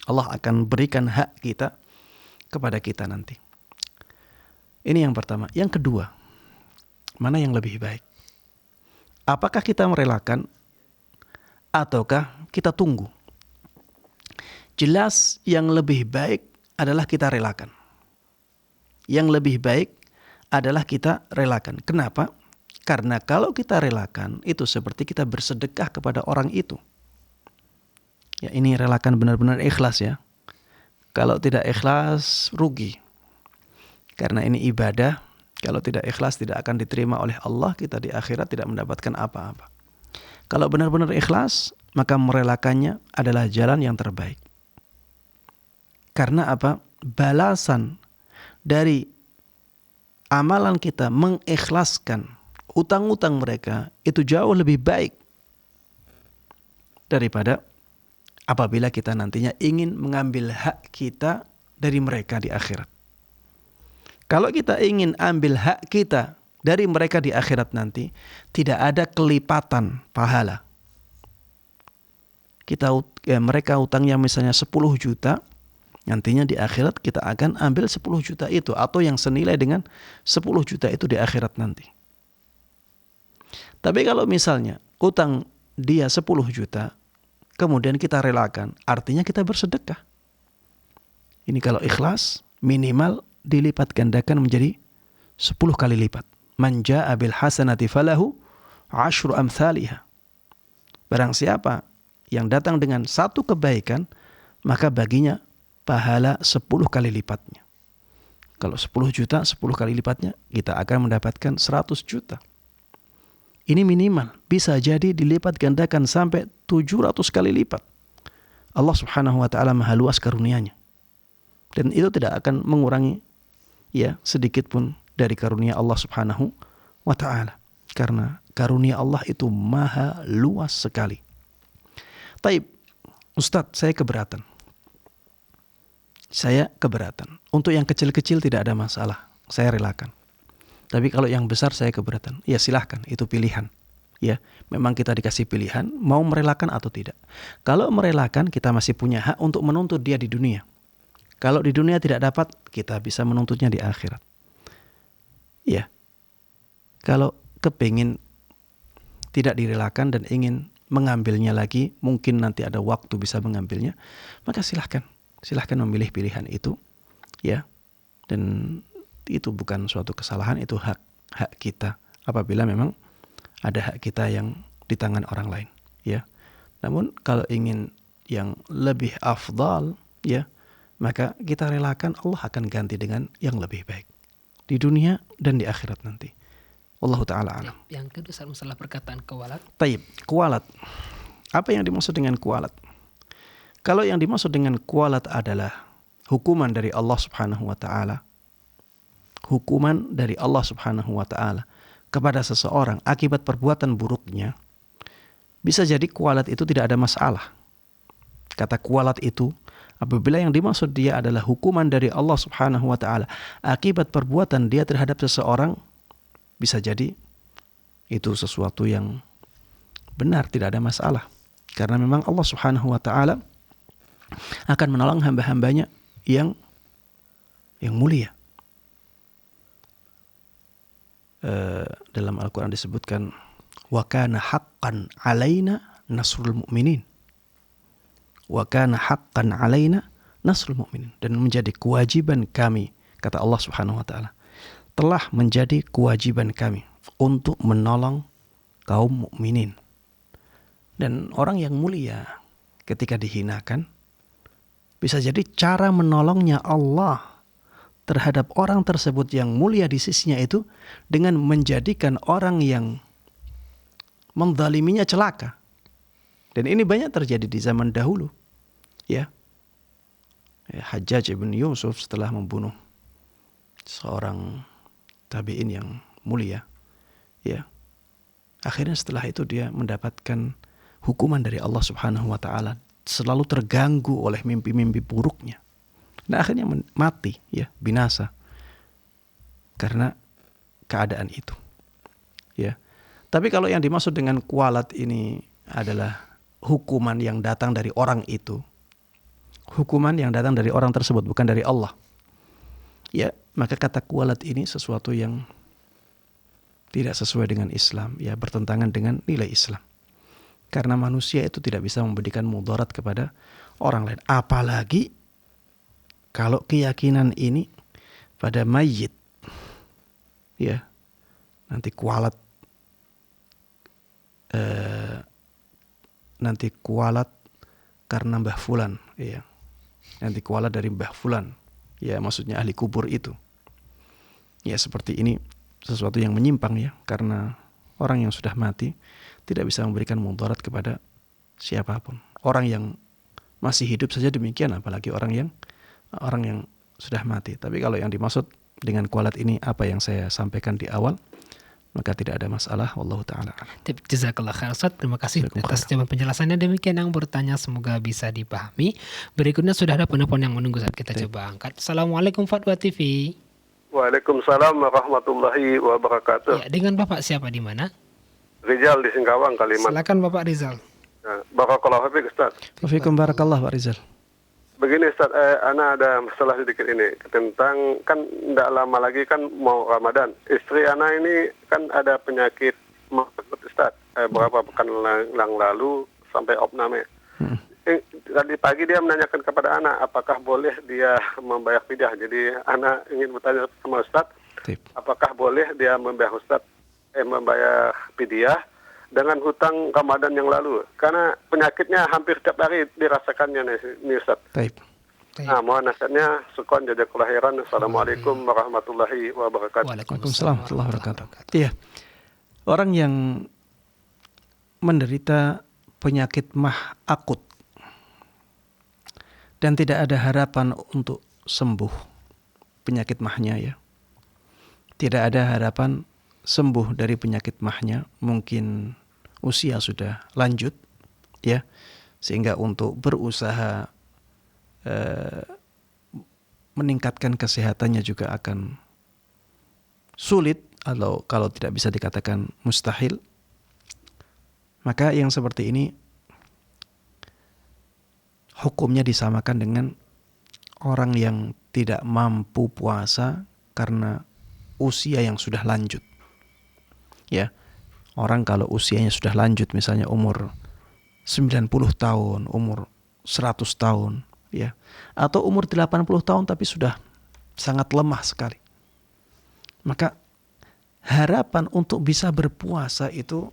S2: Allah akan berikan hak kita kepada kita nanti. Ini yang pertama. Yang kedua, mana yang lebih baik? Apakah kita merelakan ataukah kita tunggu? Jelas yang lebih baik adalah kita relakan. Yang lebih baik adalah kita relakan. Kenapa? Karena kalau kita relakan, itu seperti kita bersedekah kepada orang itu. Ya, ini relakan benar-benar ikhlas ya. Kalau tidak ikhlas, rugi. Karena ini ibadah, kalau tidak ikhlas tidak akan diterima oleh Allah, kita di akhirat tidak mendapatkan apa-apa. Kalau benar-benar ikhlas, maka merelakannya adalah jalan yang terbaik. Karena apa? Balasan dari amalan kita mengikhlaskan utang-utang mereka itu jauh lebih baik daripada apabila kita nantinya ingin mengambil hak kita dari mereka di akhirat. Kalau kita ingin ambil hak kita dari mereka di akhirat nanti, tidak ada kelipatan pahala. Mereka utangnya misalnya 10 juta, nantinya di akhirat kita akan ambil 10 juta itu atau yang senilai dengan 10 juta itu di akhirat nanti. Tapi kalau misalnya utang dia 10 juta, kemudian kita relakan, artinya kita bersedekah. Ini kalau ikhlas, minimal dilipat gandakan menjadi 10 kali lipat. Man jaa'a bil hasanati falahu 10 amsalihha. Barang siapa yang datang dengan satu kebaikan, maka baginya pahala 10 kali lipatnya. Kalau 10 juta, 10 kali lipatnya kita akan mendapatkan 100 juta. Ini minimal, bisa jadi dilipat gandakan sampai 700 kali lipat. Allah Subhanahu wa taala maha luas karunia-Nya. Dan itu tidak akan mengurangi ya sedikit pun dari karunia Allah Subhanahu wa taala. Karena karunia Allah itu maha luas sekali. Taib, Ustadz, saya keberatan. Untuk yang kecil-kecil tidak ada masalah, saya relakan. Tapi kalau yang besar saya keberatan. Ya silahkan, itu pilihan. Ya, memang kita dikasih pilihan mau merelakan atau tidak. Kalau merelakan, kita masih punya hak untuk menuntut dia di dunia. Kalau di dunia tidak dapat, kita bisa menuntutnya di akhirat. Ya. Kalau kepingin tidak direlakan dan ingin mengambilnya lagi, mungkin nanti ada waktu bisa mengambilnya, maka silahkan memilih pilihan itu, ya. Dan itu bukan suatu kesalahan, itu hak kita. Apabila memang ada hak kita yang di tangan orang lain, ya. Namun kalau ingin yang lebih afdal, ya, maka kita relakan, Allah akan ganti dengan yang lebih baik di dunia dan di akhirat nanti. Wallahu ta'ala alam.
S3: Yang kedua masalah perkataan kuwalat.
S2: Taib, kuwalat. Apa yang dimaksud dengan kuwalat? Kalau yang dimaksud dengan kuwalat adalah hukuman dari Allah Subhanahu wa taala. Hukuman dari Allah Subhanahu wa taala kepada seseorang akibat perbuatan buruknya. Bisa jadi kuwalat itu tidak ada masalah. Kata kuwalat itu apabila yang dimaksud dia adalah hukuman dari Allah Subhanahu wa taala akibat perbuatan dia terhadap seseorang, bisa jadi itu sesuatu yang benar, tidak ada masalah. Karena memang Allah Subhanahu wa taala akan menolong hamba-hambanya yang mulia. Dalam Al-Quran disebutkan wa kana haqqan alaina nasrul mu'minin. Wa kana haqqan alaina nasrul mu'minin. Dan menjadi kewajiban kami, kata Allah Subhanahu wa taala, telah menjadi kewajiban kami untuk menolong kaum mukminin. Dan orang yang mulia ketika dihinakan, bisa jadi cara menolongnya Allah terhadap orang tersebut yang mulia di sisinya itu dengan menjadikan orang yang menzaliminya celaka. Dan ini banyak terjadi di zaman dahulu. Ya. Hajjaj ibn Yusuf setelah membunuh seorang tabi'in yang mulia, ya. Akhirnya setelah itu dia mendapatkan hukuman dari Allah Subhanahu wa taala, selalu terganggu oleh mimpi-mimpi buruknya. Dan akhirnya mati, ya, binasa. Karena keadaan itu. Ya. Tapi kalau yang dimaksud dengan kuwalat ini adalah hukuman yang datang dari orang itu. Hukuman yang datang dari orang tersebut, bukan dari Allah. Ya, maka kata kuwalat ini sesuatu yang tidak sesuai dengan Islam, ya, bertentangan dengan nilai Islam. Karena manusia itu tidak bisa memberikan mudarat kepada orang lain, apalagi kalau keyakinan ini pada mayit, ya, nanti kuwalat karena Mbah Fulan, ya, nanti kuwalat dari Mbah Fulan. Ya, maksudnya ahli kubur itu. Ya, seperti ini sesuatu yang menyimpang, ya, karena orang yang sudah mati tidak bisa memberikan mudarat kepada siapapun. Orang yang masih hidup saja demikian, apalagi orang yang sudah mati. Tapi kalau yang dimaksud dengan kuwalat ini apa yang saya sampaikan di awal, maka tidak ada masalah. Wallahu ta'ala.
S3: Jazakallah khair Ustaz. Terima kasih atas jawaban penjelasannya. Demikian yang bertanya, semoga bisa dipahami. Berikutnya sudah ada penelpon yang menunggu saat kita coba angkat. Assalamualaikum Fatwa TV.
S5: Waalaikumsalam warahmatullahi wabarakatuh.
S3: Ya, dengan Bapak siapa di mana?
S5: Rizal di Singkawang, Kalimantan.
S3: Silakan Bapak Rizal.
S5: Nah, barakallahu fiik Ustaz.
S2: Wafikum barakallah Pak Rizal.
S5: Begini Ustaz, ana ada masalah sedikit ini tentang, kan tidak lama lagi kan mau Ramadan. Istri ana ini kan ada penyakit Ustaz. Beberapa pekan yang lalu sampai opname. Tadi pagi dia menanyakan kepada ana apakah boleh dia membayar fidyah. Jadi ana ingin bertanya sama Ustaz, apakah boleh dia membayar membayar fidyah dengan hutang Ramadan yang lalu, karena penyakitnya hampir setiap hari dirasakannya nih Ustaz.
S2: Baik.
S5: Nah, mohon nasihatnya. Syukran jazakallahu khairan. Assalamualaikum warahmatullahi wabarakatuh.
S2: Waalaikumsalam warahmatullahi wabarakatuh. Iya. Orang yang menderita penyakit mah akut dan tidak ada harapan untuk sembuh penyakit mahnya ya. Tidak ada harapan sembuh dari penyakit mahnya, mungkin usia sudah lanjut ya, sehingga untuk berusaha meningkatkan kesehatannya juga akan sulit atau kalau tidak bisa dikatakan mustahil. Maka yang seperti ini hukumnya disamakan dengan orang yang tidak mampu puasa karena usia yang sudah lanjut. Ya. Orang kalau usianya sudah lanjut, misalnya umur 90 tahun, umur 100 tahun, ya, atau umur 80 tahun tapi sudah sangat lemah sekali. Maka harapan untuk bisa berpuasa itu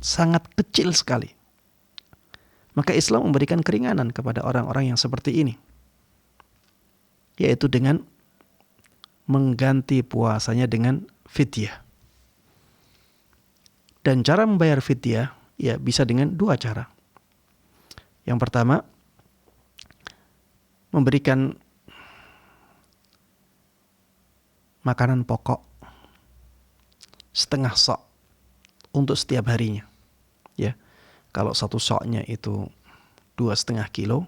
S2: sangat kecil sekali. Maka Islam memberikan keringanan kepada orang-orang yang seperti ini, yaitu dengan mengganti puasanya dengan fidyah. Dan cara membayar fidyah ya bisa dengan dua cara. Yang pertama, memberikan makanan pokok setengah sok untuk setiap harinya. Ya, kalau satu soknya itu 2,5 kilo,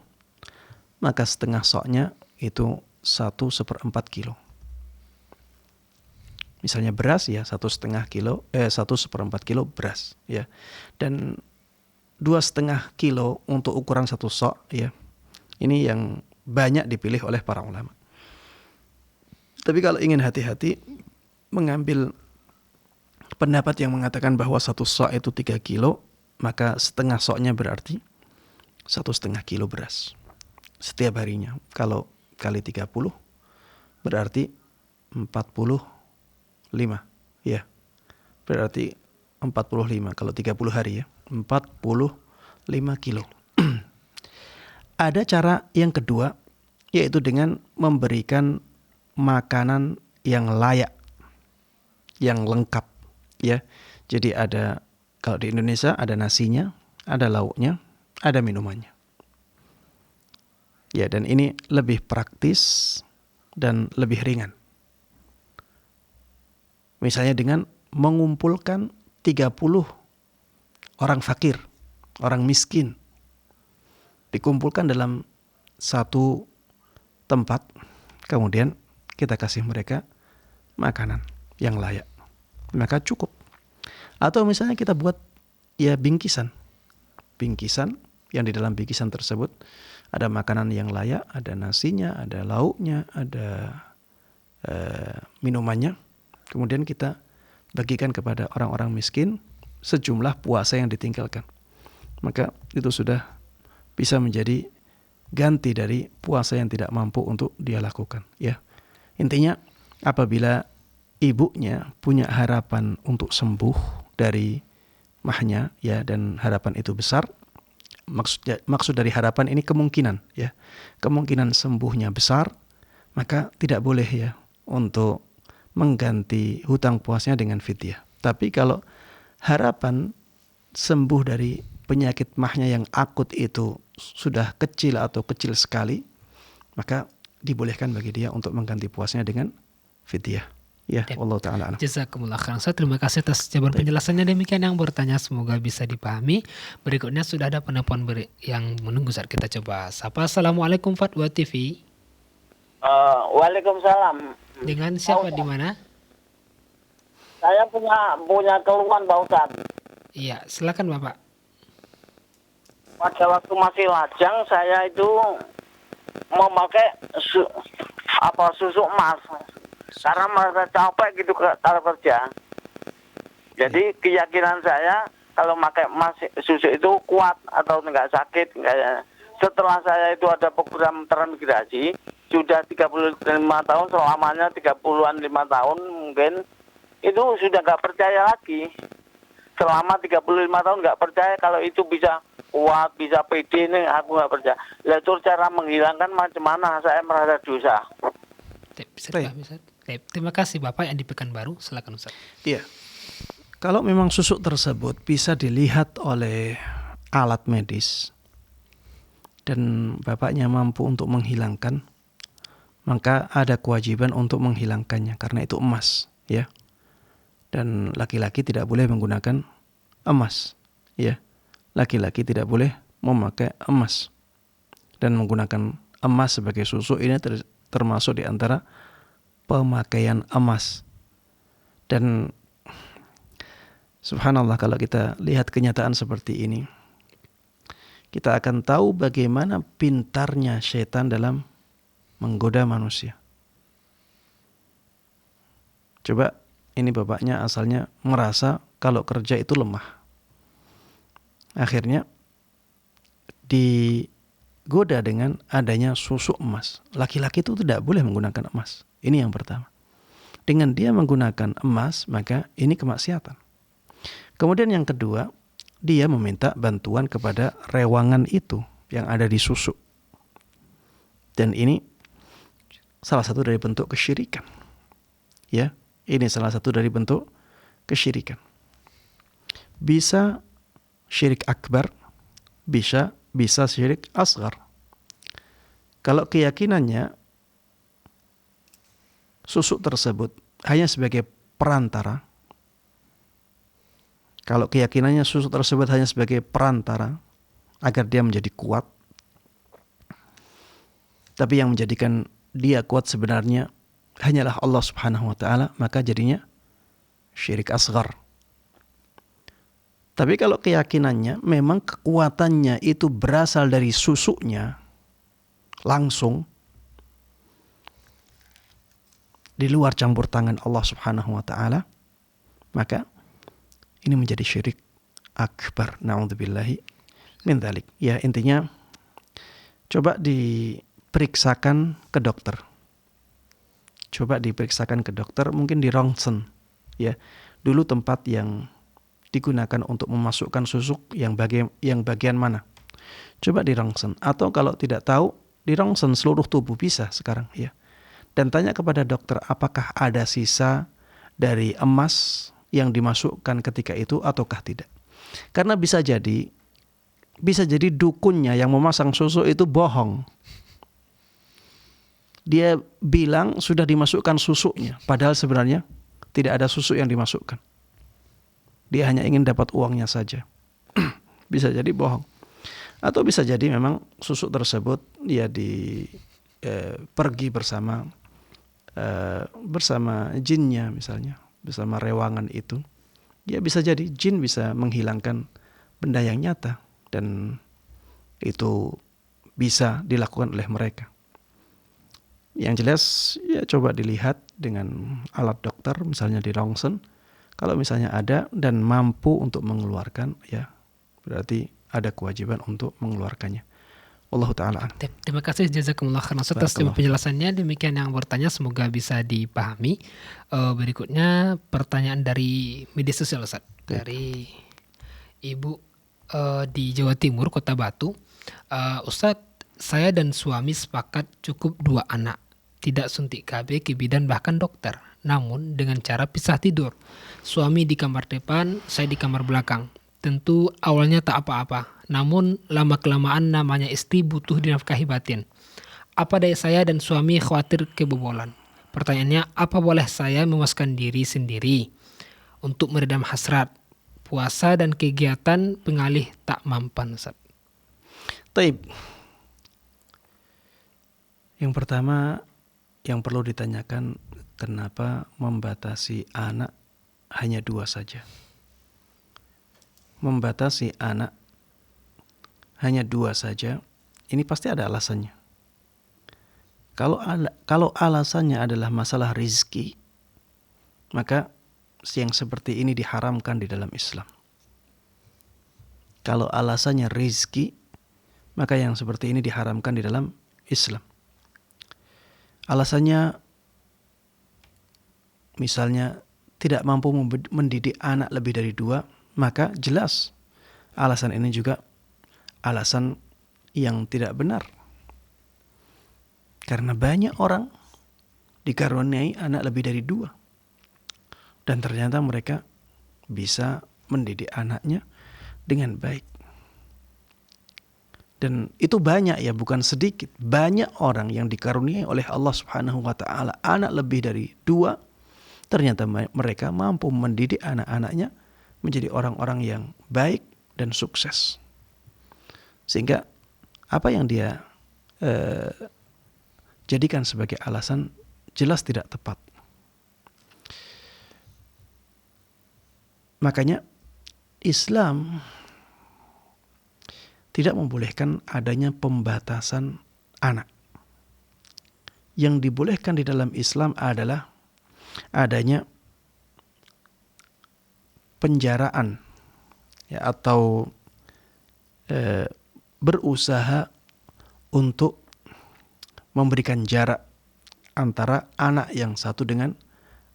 S2: maka setengah soknya itu 1/4 kilo. Misalnya beras ya 1,5 kilo, 1/4 kilo beras ya, dan 2,5 kilo untuk ukuran satu sok ya. Ini yang banyak dipilih oleh para ulama. Tapi kalau ingin hati-hati mengambil pendapat yang mengatakan bahwa satu sok itu 3 kilo, maka setengah soknya berarti 1,5 kilo beras setiap harinya. Kalau kali 30 berarti 45 ya. Berarti 45 kalau 30 hari ya. 45 kilo. Ada cara yang kedua, yaitu dengan memberikan makanan yang layak, yang lengkap ya. Jadi ada, kalau di Indonesia ada nasinya, ada lauknya, ada minumannya. Ya, dan ini lebih praktis dan lebih ringan. Misalnya dengan mengumpulkan 30 orang fakir, orang miskin, dikumpulkan dalam satu tempat, kemudian kita kasih mereka makanan yang layak, maka cukup. Atau misalnya kita buat ya bingkisan yang di dalam bingkisan tersebut ada makanan yang layak, ada nasinya, ada lauknya, ada minumannya. Kemudian kita bagikan kepada orang-orang miskin sejumlah puasa yang ditinggalkan. Maka itu sudah bisa menjadi ganti dari puasa yang tidak mampu untuk dia lakukan. Ya, intinya apabila ibunya punya harapan untuk sembuh dari mahnya, ya, dan harapan itu besar, maksud dari harapan ini kemungkinan, ya, kemungkinan sembuhnya besar, maka tidak boleh ya untuk mengganti hutang puasanya dengan fidyah. Tapi kalau harapan sembuh dari penyakit mahnya yang akut itu sudah kecil atau kecil sekali, maka dibolehkan bagi dia untuk mengganti puasanya dengan fidyah. Ya, Allah Ta'ala a'lam.
S3: Jazakumullah khairan. Terima kasih atas jawaban penjelasannya. Demikian yang bertanya, semoga bisa dipahami. Berikutnya sudah ada penelpon yang menunggu saat kita coba sapa. Assalamualaikum Fatwa TV.
S6: Waalaikumsalam.
S3: Dengan siapa di mana?
S6: Saya punya keluhan Pak Ustadz.
S3: Iya, silakan Bapak.
S6: Pada waktu masih lajang saya itu memakai susu emas. Karena merasa capek gitu kalau kerja. Jadi keyakinan saya kalau pakai emas susu itu kuat atau enggak sakit. Setelah saya itu ada program transmigrasi, sudah 35 tahun, selamanya 35 tahun mungkin, itu sudah enggak percaya lagi. selama 35 tahun nggak percaya kalau itu bisa kuat, bisa pede, ini aku nggak percaya. Lah itu cara menghilangkan macam mana? Saya merasa dosa.
S3: Bisa
S2: Baik.
S3: dipahami, Ustaz? Terima kasih Bapak yang di Pekanbaru. Silakan Ustaz.
S2: Iya. Kalau memang susuk tersebut bisa dilihat oleh alat medis dan bapaknya mampu untuk menghilangkan, maka ada kewajiban untuk menghilangkannya karena itu emas, ya. Dan laki-laki tidak boleh menggunakan emas, ya. Laki-laki tidak boleh memakai emas. Dan menggunakan emas sebagai susuk ini termasuk di antara pemakaian emas. Dan subhanallah, kalau kita lihat kenyataan seperti ini, kita akan tahu bagaimana pintarnya setan dalam menggoda manusia. Coba, ini bapaknya asalnya merasa kalau kerja itu lemah. Akhirnya digoda dengan adanya susuk emas. Laki-laki itu tidak boleh menggunakan emas. Ini yang pertama. Dengan dia menggunakan emas, maka ini kemaksiatan. Kemudian yang kedua, dia meminta bantuan kepada rewangan itu yang ada di susuk. Dan ini salah satu dari bentuk kesyirikan. Ya, ini salah satu dari bentuk kesyirikan. Bisa syirik akbar, bisa syirik asghar. Kalau keyakinannya susuk tersebut hanya sebagai perantara, kalau keyakinannya susuk tersebut hanya sebagai perantara agar dia menjadi kuat, tapi yang menjadikan dia kuat sebenarnya hanyalah Allah Subhanahu wa taala, maka jadinya syirik asghar. Tapi kalau keyakinannya memang kekuatannya itu berasal dari susuknya langsung, di luar campur tangan Allah Subhanahu wa taala, maka ini menjadi syirik akbar. Na'udzubillahi min dzalik. Ya, intinya coba diperiksakan ke dokter. Coba diperiksakan ke dokter, mungkin di rongsen, ya. Dulu tempat yang digunakan untuk memasukkan susuk yang bagian mana. Coba di rongsen, atau kalau tidak tahu, di rongsen seluruh tubuh bisa sekarang, ya. Dan tanya kepada dokter apakah ada sisa dari emas yang dimasukkan ketika itu ataukah tidak. Karena bisa jadi dukunnya yang memasang susuk itu bohong. Dia bilang sudah dimasukkan susuknya, padahal sebenarnya tidak ada susuk yang dimasukkan. Dia hanya ingin dapat uangnya saja. Bisa jadi bohong. Atau bisa jadi memang susuk tersebut dia pergi bersama jinnya misalnya, bersama rewangan itu. Ya bisa jadi jin bisa menghilangkan benda yang nyata dan itu bisa dilakukan oleh mereka. Yang jelas ya coba dilihat dengan alat dokter, misalnya di rongsen. Kalau misalnya ada dan mampu untuk mengeluarkan, ya berarti ada kewajiban untuk mengeluarkannya. Wallahu ta'ala.
S3: Terima kasih jazakumullah khairan atas penjelasannya. Demikian yang bertanya, semoga bisa dipahami. Berikutnya pertanyaan dari media sosial, Ustaz. Dari Ibu di Jawa Timur, Kota Batu. Ustadz, saya dan suami sepakat cukup 2 anak. Tidak suntik KB, bidan, bahkan dokter. Namun dengan cara pisah tidur. Suami di kamar depan, saya di kamar belakang. Tentu awalnya tak apa-apa. Namun lama-kelamaan namanya istri butuh dinafkahi batin. Apa daya saya dan suami khawatir kebobolan. Pertanyaannya, apa boleh saya memuaskan diri sendiri untuk meredam hasrat, puasa dan kegiatan pengalih tak mampan, Ustaz?
S2: Taib. Yang pertama yang perlu ditanyakan, kenapa membatasi anak hanya 2 saja? Membatasi anak hanya 2 saja, ini pasti ada alasannya. Kalau alasannya adalah masalah rizki, maka yang seperti ini diharamkan di dalam Islam. Kalau alasannya rizki, maka yang seperti ini diharamkan di dalam Islam. Alasannya misalnya tidak mampu mendidik anak lebih dari 2, maka jelas alasan ini juga alasan yang tidak benar. Karena banyak orang dikaruniai anak lebih dari 2. Dan ternyata mereka bisa mendidik anaknya dengan baik. Dan itu banyak ya, bukan sedikit. Banyak orang yang dikaruniai oleh Allah Subhanahu wa taala anak lebih dari 2, ternyata mereka mampu mendidik anak-anaknya menjadi orang-orang yang baik dan sukses. Sehingga apa yang dia jadikan sebagai alasan jelas tidak tepat. Makanya Islam tidak membolehkan adanya pembatasan anak. Yang dibolehkan di dalam Islam adalah adanya penjaraan ya, atau berusaha untuk memberikan jarak antara anak yang satu dengan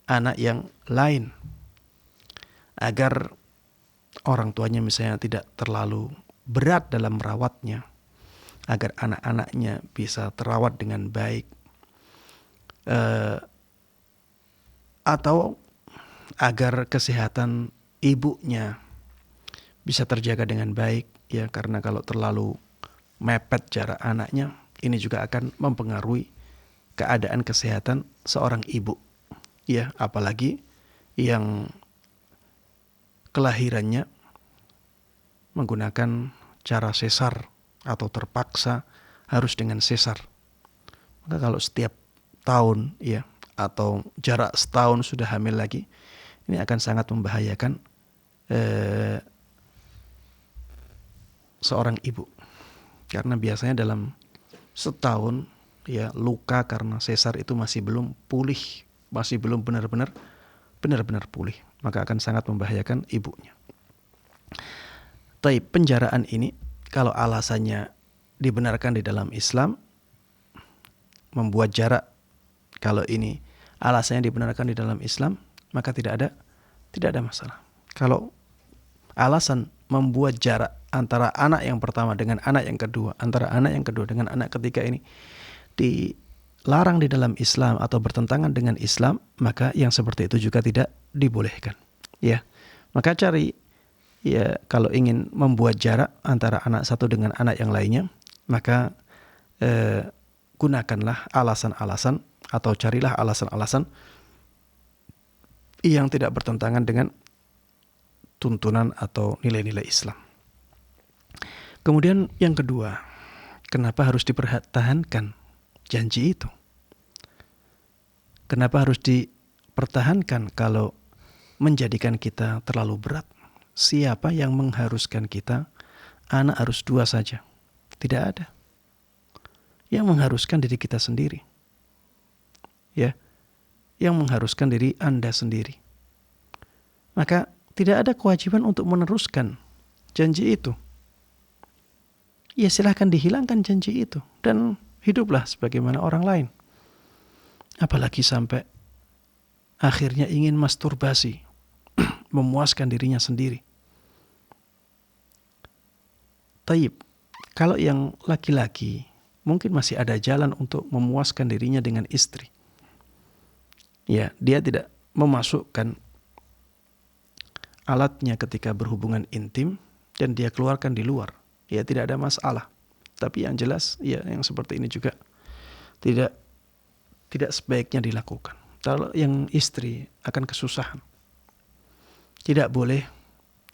S2: anak yang lain, agar orang tuanya misalnya tidak terlalu berat dalam merawatnya, agar anak-anaknya bisa terawat dengan baik, atau agar kesehatan ibunya bisa terjaga dengan baik ya, karena kalau terlalu mepet jarak anaknya, ini juga akan mempengaruhi keadaan kesehatan seorang ibu ya, apalagi yang kelahirannya menggunakan cara sesar atau terpaksa harus dengan sesar. Maka kalau setiap tahun ya, atau jarak setahun sudah hamil lagi, ini akan sangat membahayakan seorang ibu. Karena biasanya dalam setahun ya, luka karena sesar itu masih belum pulih, masih belum benar-benar pulih, maka akan sangat membahayakan ibunya. Tapi penjaraan ini kalau alasannya dibenarkan di dalam Islam, membuat jarak, kalau ini alasannya dibenarkan di dalam Islam, maka tidak ada masalah. Kalau alasan membuat jarak antara anak yang pertama dengan anak yang kedua, antara anak yang kedua dengan anak ketiga ini dilarang di dalam Islam atau bertentangan dengan Islam, maka yang seperti itu juga tidak dibolehkan. Ya, maka cari ya, kalau ingin membuat jarak antara anak satu dengan anak yang lainnya, maka gunakanlah alasan-alasan atau carilah alasan-alasan yang tidak bertentangan dengan tuntunan atau nilai-nilai Islam. Kemudian yang kedua, kenapa harus dipertahankan janji itu? Kenapa harus dipertahankan kalau menjadikan kita terlalu berat? Siapa yang mengharuskan kita anak harus 2 saja? Tidak ada. Yang mengharuskan diri kita sendiri. Ya. Yang mengharuskan diri Anda sendiri. Maka tidak ada kewajiban untuk meneruskan janji itu. Ya silahkan dihilangkan janji itu dan hiduplah sebagaimana orang lain. Apalagi sampai akhirnya ingin masturbasi, memuaskan dirinya sendiri. Taib, kalau yang laki-laki mungkin masih ada jalan untuk memuaskan dirinya dengan istri. Ya, dia tidak memasukkan alatnya ketika berhubungan intim dan dia keluarkan di luar. Ya, tidak ada masalah. Tapi yang jelas, ya yang seperti ini juga tidak sebaiknya dilakukan. Kalau yang istri akan kesusahan. Tidak boleh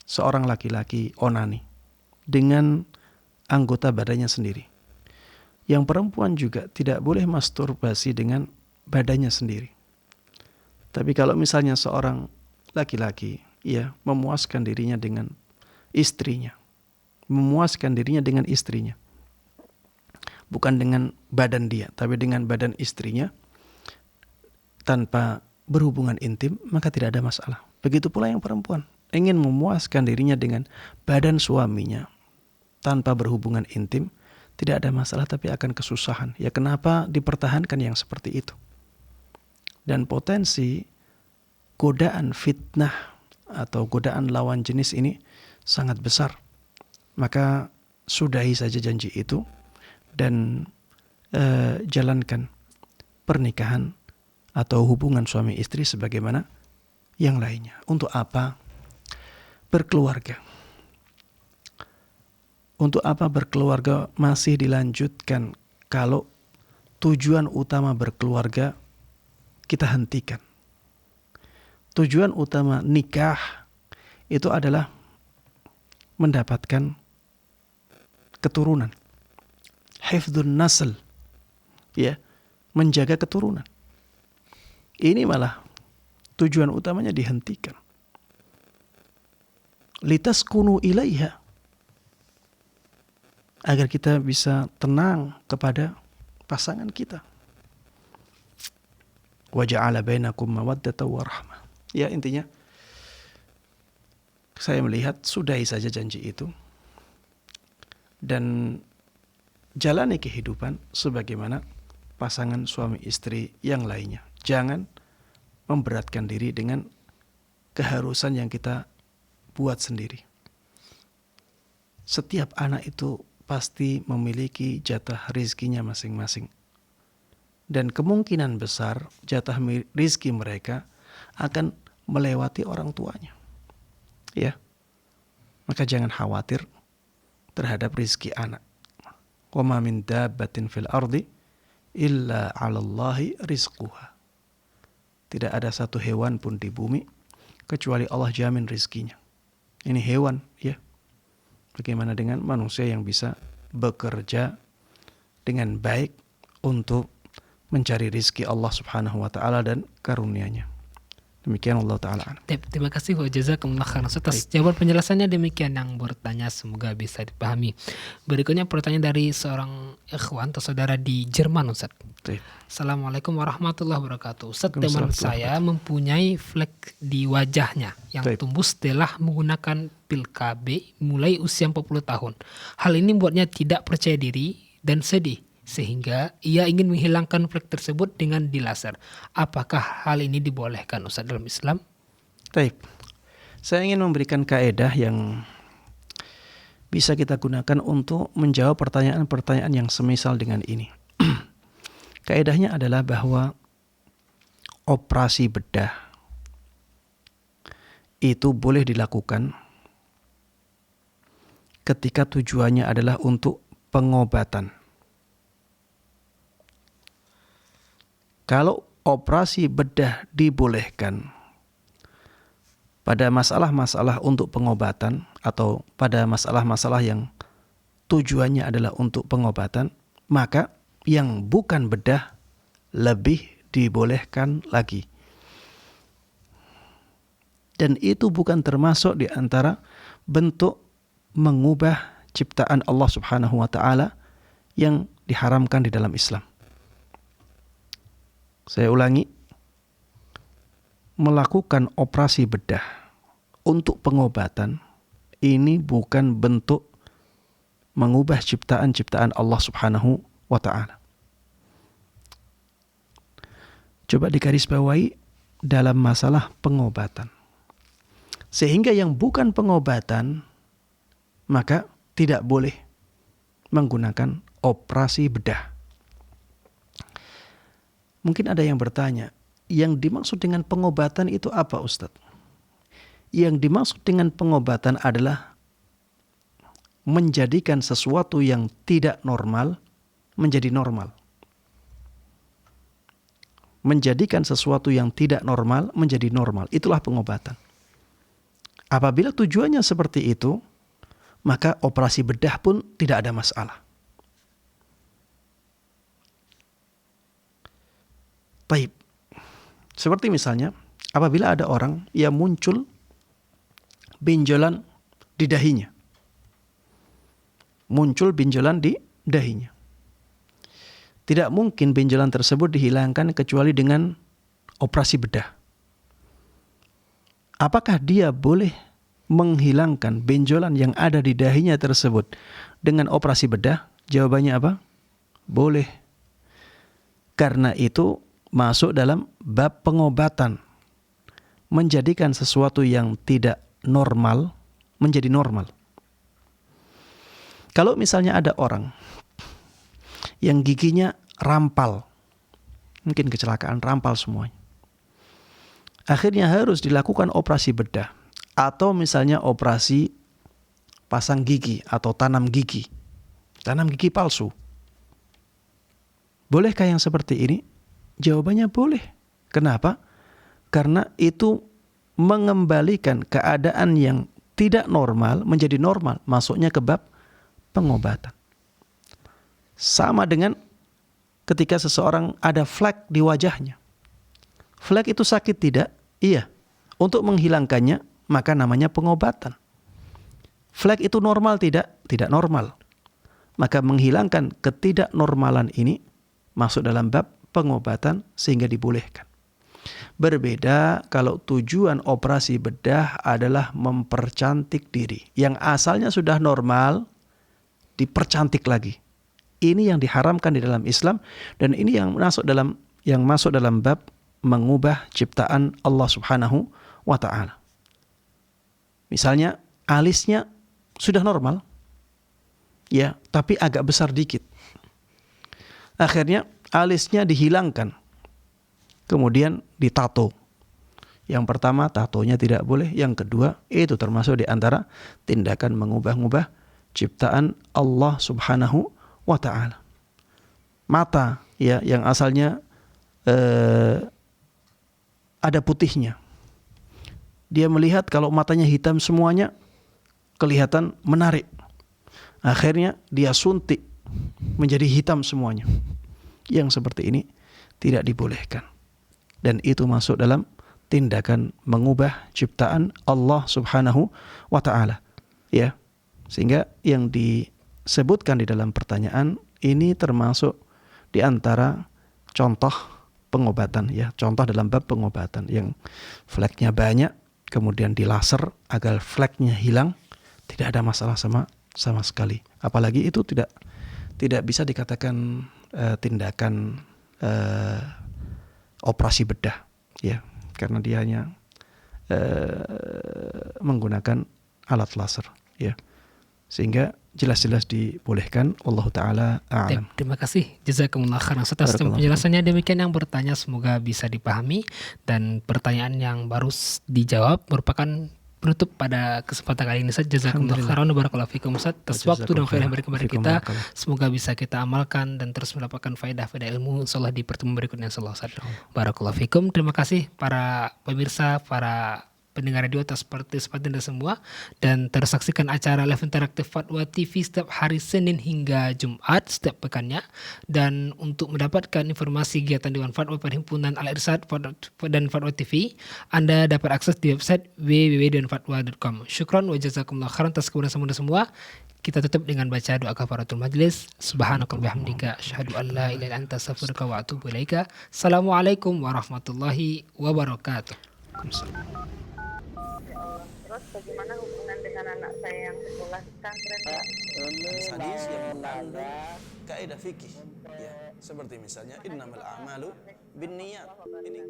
S2: seorang laki-laki onani dengan anggota badannya sendiri. Yang perempuan juga tidak boleh masturbasi dengan badannya sendiri. Tapi kalau misalnya seorang laki-laki ya memuaskan dirinya dengan istrinya, memuaskan dirinya dengan istrinya, bukan dengan badan dia, tapi dengan badan istrinya, tanpa berhubungan intim, maka tidak ada masalah. Begitu pula yang perempuan ingin memuaskan dirinya dengan badan suaminya tanpa berhubungan intim, tidak ada masalah, tapi akan kesusahan. Ya kenapa dipertahankan yang seperti itu? Dan potensi godaan fitnah atau godaan lawan jenis ini sangat besar. Maka sudahi saja janji itu dan jalankan pernikahan atau hubungan suami istri sebagaimana yang lainnya. Untuk apa berkeluarga? Untuk apa berkeluarga masih dilanjutkan kalau tujuan utama berkeluarga kita hentikan? Tujuan utama nikah itu adalah mendapatkan keturunan. Hifdzun nasl, ya, menjaga keturunan. Ini malah tujuan utamanya dihentikan. Litaskunu ilaiha, agar kita bisa tenang kepada pasangan kita. Wa ja'ala bainakum mawaddatan wa rahmah. Ya, intinya saya melihat sudahi saja janji itu dan jalani kehidupan sebagaimana pasangan suami istri yang lainnya. Jangan memberatkan diri dengan keharusan yang kita buat sendiri. Setiap anak itu pasti memiliki jatah rizkinya masing-masing. Dan kemungkinan besar jatah rizki mereka akan melewati orang tuanya. Ya. Maka jangan khawatir terhadap rizki anak. Wa ma min dabbatin fil ardi illa 'alallahi rizquha. Tidak ada satu hewan pun di bumi kecuali Allah jamin rizkinya. Ini hewan, ya. Bagaimana dengan manusia yang bisa bekerja dengan baik untuk mencari rizki Allah subhanahu wa ta'ala dan karunia-Nya. Demikian Allah Ta'ala.
S3: Terima kasih wa jazakumullah khairan atas jawaban penjelasannya. Demikian yang bertanya, semoga bisa dipahami. Berikutnya pertanyaan dari seorang ikhwan atau saudara di Jerman, Ustaz. Assalamualaikum warahmatullahi wabarakatuh. Ustaz, teman saya mempunyai flek di wajahnya yang tumbuh setelah menggunakan pil KB mulai usia 40 tahun. Hal ini membuatnya tidak percaya diri dan sedih, sehingga ia ingin menghilangkan flek tersebut dengan dilaser. Apakah hal ini dibolehkan, Ustaz, dalam Islam?
S2: Baik. Saya ingin memberikan kaedah yang bisa kita gunakan untuk menjawab pertanyaan-pertanyaan yang semisal dengan ini. Kaedahnya adalah bahwa operasi bedah itu boleh dilakukan ketika tujuannya adalah untuk pengobatan. Kalau operasi bedah dibolehkan pada masalah-masalah untuk pengobatan atau pada masalah-masalah yang tujuannya adalah untuk pengobatan, maka yang bukan bedah lebih dibolehkan lagi. Dan itu bukan termasuk di antara bentuk mengubah ciptaan Allah Subhanahu wa ta'ala yang diharamkan di dalam Islam. Saya ulangi, melakukan operasi bedah untuk pengobatan ini bukan bentuk mengubah ciptaan-ciptaan Allah Subhanahu wa ta'ala. Coba digarisbawahi dalam masalah pengobatan. Sehingga yang bukan pengobatan maka tidak boleh menggunakan operasi bedah. Mungkin ada yang bertanya, yang dimaksud dengan pengobatan itu apa, Ustadz? Yang dimaksud dengan pengobatan adalah menjadikan sesuatu yang tidak normal menjadi normal. Menjadikan sesuatu yang tidak normal menjadi normal. Itulah pengobatan. Apabila tujuannya seperti itu, maka operasi bedah pun tidak ada masalah. Baik. Seperti misalnya, apabila ada orang yang muncul benjolan di dahinya. Muncul benjolan di dahinya. Tidak mungkin benjolan tersebut dihilangkan kecuali dengan operasi bedah. Apakah dia boleh menghilangkan benjolan yang ada di dahinya tersebut dengan operasi bedah? Jawabannya apa? Boleh. Karena itu masuk dalam bab pengobatan. menjadikan sesuatu yang tidak normal menjadi normal. Kalau misalnya ada orang yang giginya rampal, mungkin kecelakaan rampal semuanya, akhirnya harus dilakukan operasi bedah, atau misalnya operasi pasang gigi atau tanam gigi palsu. Bolehkah yang seperti ini? Jawabannya boleh. Kenapa? Karena itu mengembalikan keadaan yang tidak normal menjadi normal, masuknya ke bab pengobatan. Sama dengan ketika seseorang ada flek di wajahnya. Flek itu sakit tidak? Iya. Untuk menghilangkannya, maka namanya pengobatan. Flek itu normal tidak? Tidak normal. Maka menghilangkan ketidaknormalan ini masuk dalam bab pengobatan sehingga dibolehkan. Berbeda kalau tujuan operasi bedah adalah mempercantik diri. Yang asalnya sudah normal, dipercantik lagi. Ini yang diharamkan di dalam Islam, dan ini yang masuk dalam bab mengubah ciptaan Allah Subhanahu wa ta'ala. Misalnya alisnya sudah normal, ya, tapi agak besar dikit. Akhirnya alisnya dihilangkan, kemudian ditato. Yang pertama, tatonya tidak boleh. Yang kedua, itu termasuk di antara tindakan mengubah-ubah ciptaan Allah Subhanahu wa ta'ala. Mata, ya, yang asalnya ada putihnya. Dia melihat kalau matanya hitam semuanya kelihatan menarik. Akhirnya dia suntik menjadi hitam semuanya. Yang seperti ini tidak dibolehkan. Dan itu masuk dalam tindakan mengubah ciptaan Allah Subhanahu wa ta'ala. Ya. Sehingga yang disebutkan di dalam pertanyaan ini termasuk di antara contoh pengobatan, ya. Contoh dalam bab pengobatan yang fleknya banyak, kemudian dilaser agar fleknya hilang, tidak ada masalah sama sekali. Apalagi itu tidak bisa dikatakan tindakan operasi bedah, ya, karena dia hanya menggunakan alat laser, ya, sehingga jelas-jelas dibolehkan. Allah Ta'ala a'lam.
S3: Terima kasih, jazakumullah khairan atas penjelasannya. Demikian yang bertanya, semoga bisa dipahami, dan pertanyaan yang baru dijawab merupakan penutup pada kesempatan kali ini. Jazakumullah khairan wa barakallahu fikum Ustaz atas waktu dan faedah yang berikan kepada kita. Semoga bisa kita amalkan dan terus mendapatkan faedah-faedah ilmu, insyaallah di pertemuan berikutnya, insyaallah Ustaz. Barakallahu fikum. Terima kasih para pemirsa, para pendengar radio atas partisipasi Anda semua, dan tersaksikan acara live interaktif Fatwa TV setiap hari Senin hingga Jumat setiap pekannya. Dan untuk mendapatkan informasi kegiatan Dewan Fatwa Perhimpunan Al-Irsyad dan Fatwa TV, Anda dapat akses di website www.dewanfatwa.com. Syukran wa jazakumullah khairan atas kebersamaan Anda semua. Kita tutup dengan baca doa kafaratul majlis. Subhanakallahumma bihamdika asyhadu an la ilaha illa anta astaghfiruka wa atubu ilaika. Assalamualaikum warahmatullahi wabarakatuh.
S1: Terus bagaimana hubungan dengan anak saya yang sekolah di pesantren?
S2: Hadis yang mengandung kaidah fikih, ya, seperti misalnya innamal a'malu binniyat. Ini